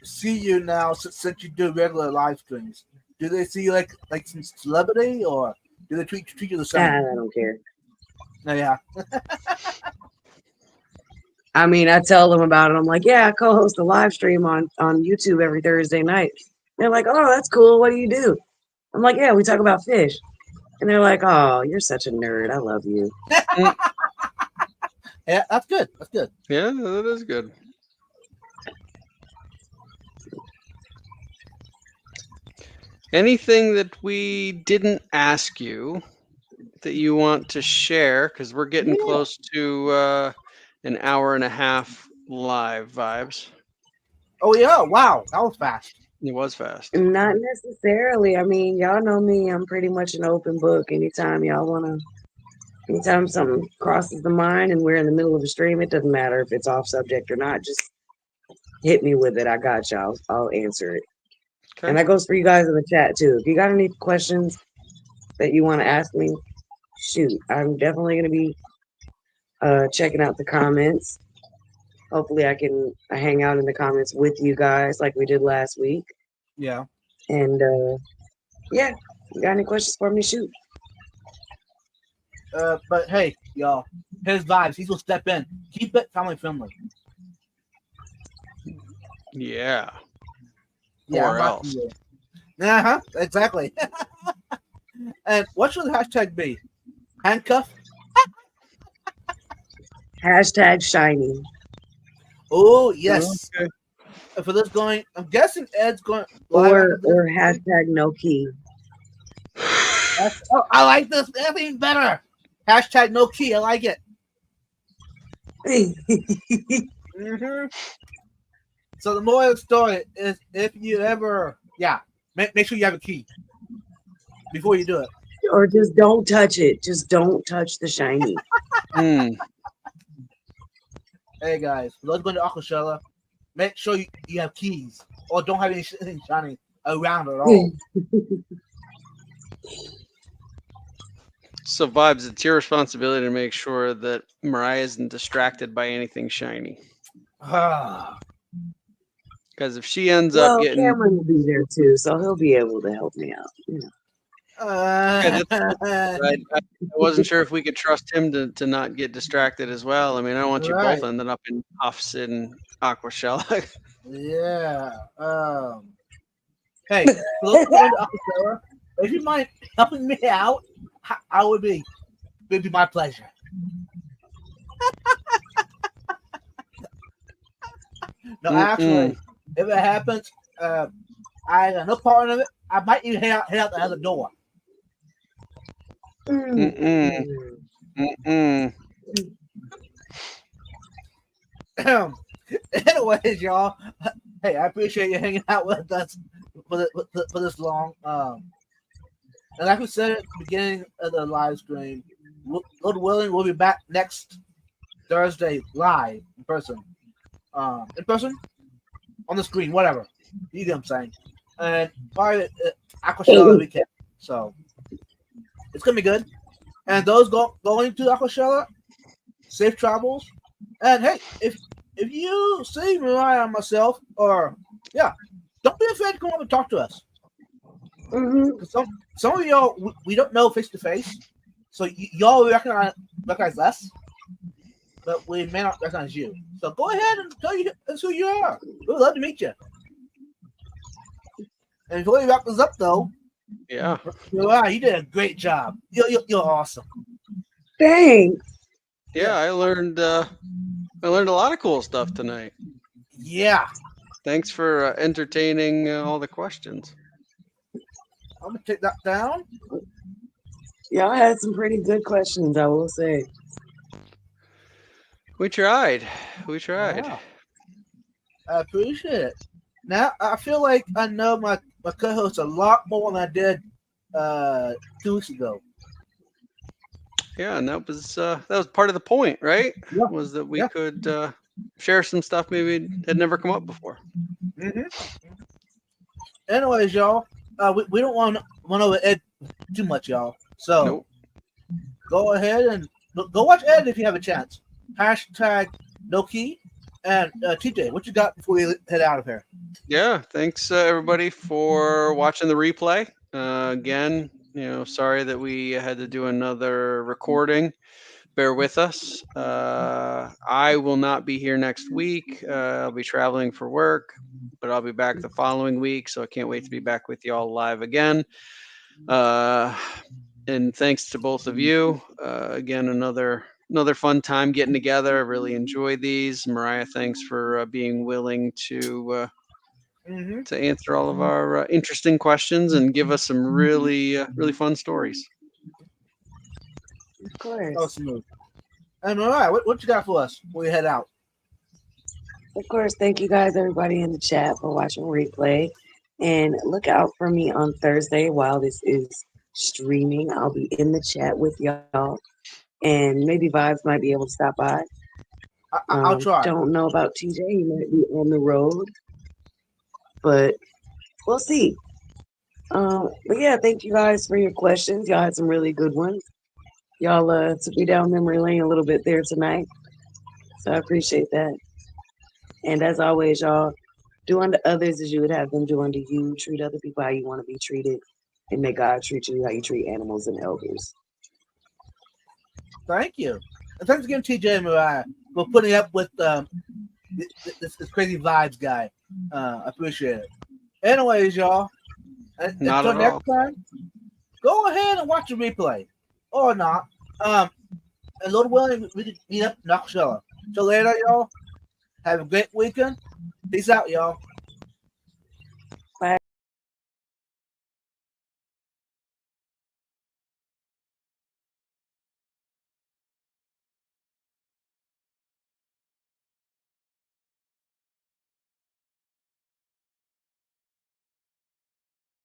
see you now since you do regular live streams? Do they see you like some celebrity, or do they treat you the same? I don't care. No, yeah. I mean, I tell them about it. I'm like, yeah, I co-host a live stream on YouTube every Thursday night. They're like, oh, that's cool. What do you do? I'm like, yeah, we talk about fish. And they're like, oh, you're such a nerd. I love you. Yeah, that's good. That's good. Yeah, that is good. Anything that we didn't ask you that you want to share? Because we're getting close to an hour and a half live vibes. Oh yeah! Wow, that was fast. It was fast. Not necessarily. I mean, y'all know me. I'm pretty much an open book. Anytime something crosses the mind and we're in the middle of a stream, it doesn't matter if it's off subject or not. Just hit me with it. I got y'all. I'll answer it. Okay. And that goes for you guys in the chat too. If you got any questions that you want to ask me, shoot. I'm definitely going to be checking out the comments. Hopefully I can hang out in the comments with you guys like we did last week. Yeah. And yeah, you got any questions for me? Shoot. But hey, y'all, his vibes. He's gonna step in. Keep it family friendly. Yeah. Yeah. Or else. Uh-huh. Exactly. And what should the hashtag be? Handcuff? Hashtag shiny. Oh yes. Okay. For this going, I'm guessing Ed's going Or hashtag no key. Oh, I like this. That's even better. Hashtag no key. I like it. Mm-hmm. So the moral of the story is, if you ever, make sure you have a key before you do it. Or just don't touch it. Just don't touch the shiny. Hey guys, for those going to Aquashella, make sure you have keys or don't have anything shiny around at all. So, Vibes, it's your responsibility to make sure that Mariah isn't distracted by anything shiny. Because if she ends up getting... Cameron will be there too, so he'll be able to help me out. You know. I wasn't sure if we could trust him to not get distracted as well. I mean, I don't want you both ending up in cuffs in Aquashella. Yeah. Hey, for those going to Aquashella, if you mind helping me out, I would be. It'd be my pleasure. No, actually, if it happens, I got no part of it. I might even head out the other door. Anyways, y'all. Hey, I appreciate you hanging out with us for this long. And like we said at the beginning of the live stream, Lord willing, we'll be back next Thursday live in person. On the screen, whatever. You get what I'm saying. And probably Aquashella weekend. So it's gonna be good. And those going to Aquashella, safe travels. And hey, if you see Mariah and myself, don't be afraid to come up and talk to us. Some of y'all we don't know face to face, so y'all recognize us, but we may not recognize you. So go ahead and tell us who you are. We'd love to meet you. And before we wrap this up, though, Mariah, you did a great job. You're awesome. Thanks. Yeah, I learned a lot of cool stuff tonight. Yeah. Thanks for entertaining all the questions. I'm gonna take that down. Y'all had some pretty good questions, I will say. We tried. We tried. Wow. I appreciate it. Now I feel like I know my co-host a lot more than I did 2 weeks ago. Yeah, and that was part of the point, right? Yeah. Was that we Yeah. could share some stuff maybe had never come up before. Mm-hmm. Anyways, y'all, we don't want to run over Ed too much, y'all. So Nope. go ahead and go watch Ed if you have a chance. Hashtag no key. And TJ, what you got before we head out of here? Yeah, thanks everybody for watching the replay. Again, sorry that we had to do another recording. Bear with us. I will not be here next week. I'll be traveling for work, but I'll be back the following week. So I can't wait to be back with y'all live again. And thanks to both of you. Again, another fun time getting together. I really enjoy these. Mariah, thanks for being willing to answer all of our interesting questions and give us some really fun stories. Of course. Oh, smooth. And Mariah, what you got for us before we head out? Of course, thank you guys, everybody in the chat, for watching replay. And look out for me on Thursday while this is streaming. I'll be in the chat with y'all. And maybe Vibes might be able to stop by. I'll try. Don't know about TJ. He might be on the road. But we'll see. But yeah, thank you guys for your questions. Y'all had some really good ones. Y'all took me down memory lane a little bit there tonight. So I appreciate that. And as always, y'all, do unto others as you would have them do unto you. Treat other people how you want to be treated. And may God treat you how you treat animals and elders. Thank you. And thanks again, TJ and Mariah, for putting up with this crazy Vibes guy. I appreciate it. Anyways, y'all, Not until at next all. time, go ahead and watch the replay. Or not. And Lord willing, we can meet up in Knoxville. Till later, y'all. Have a great weekend. Peace out, y'all.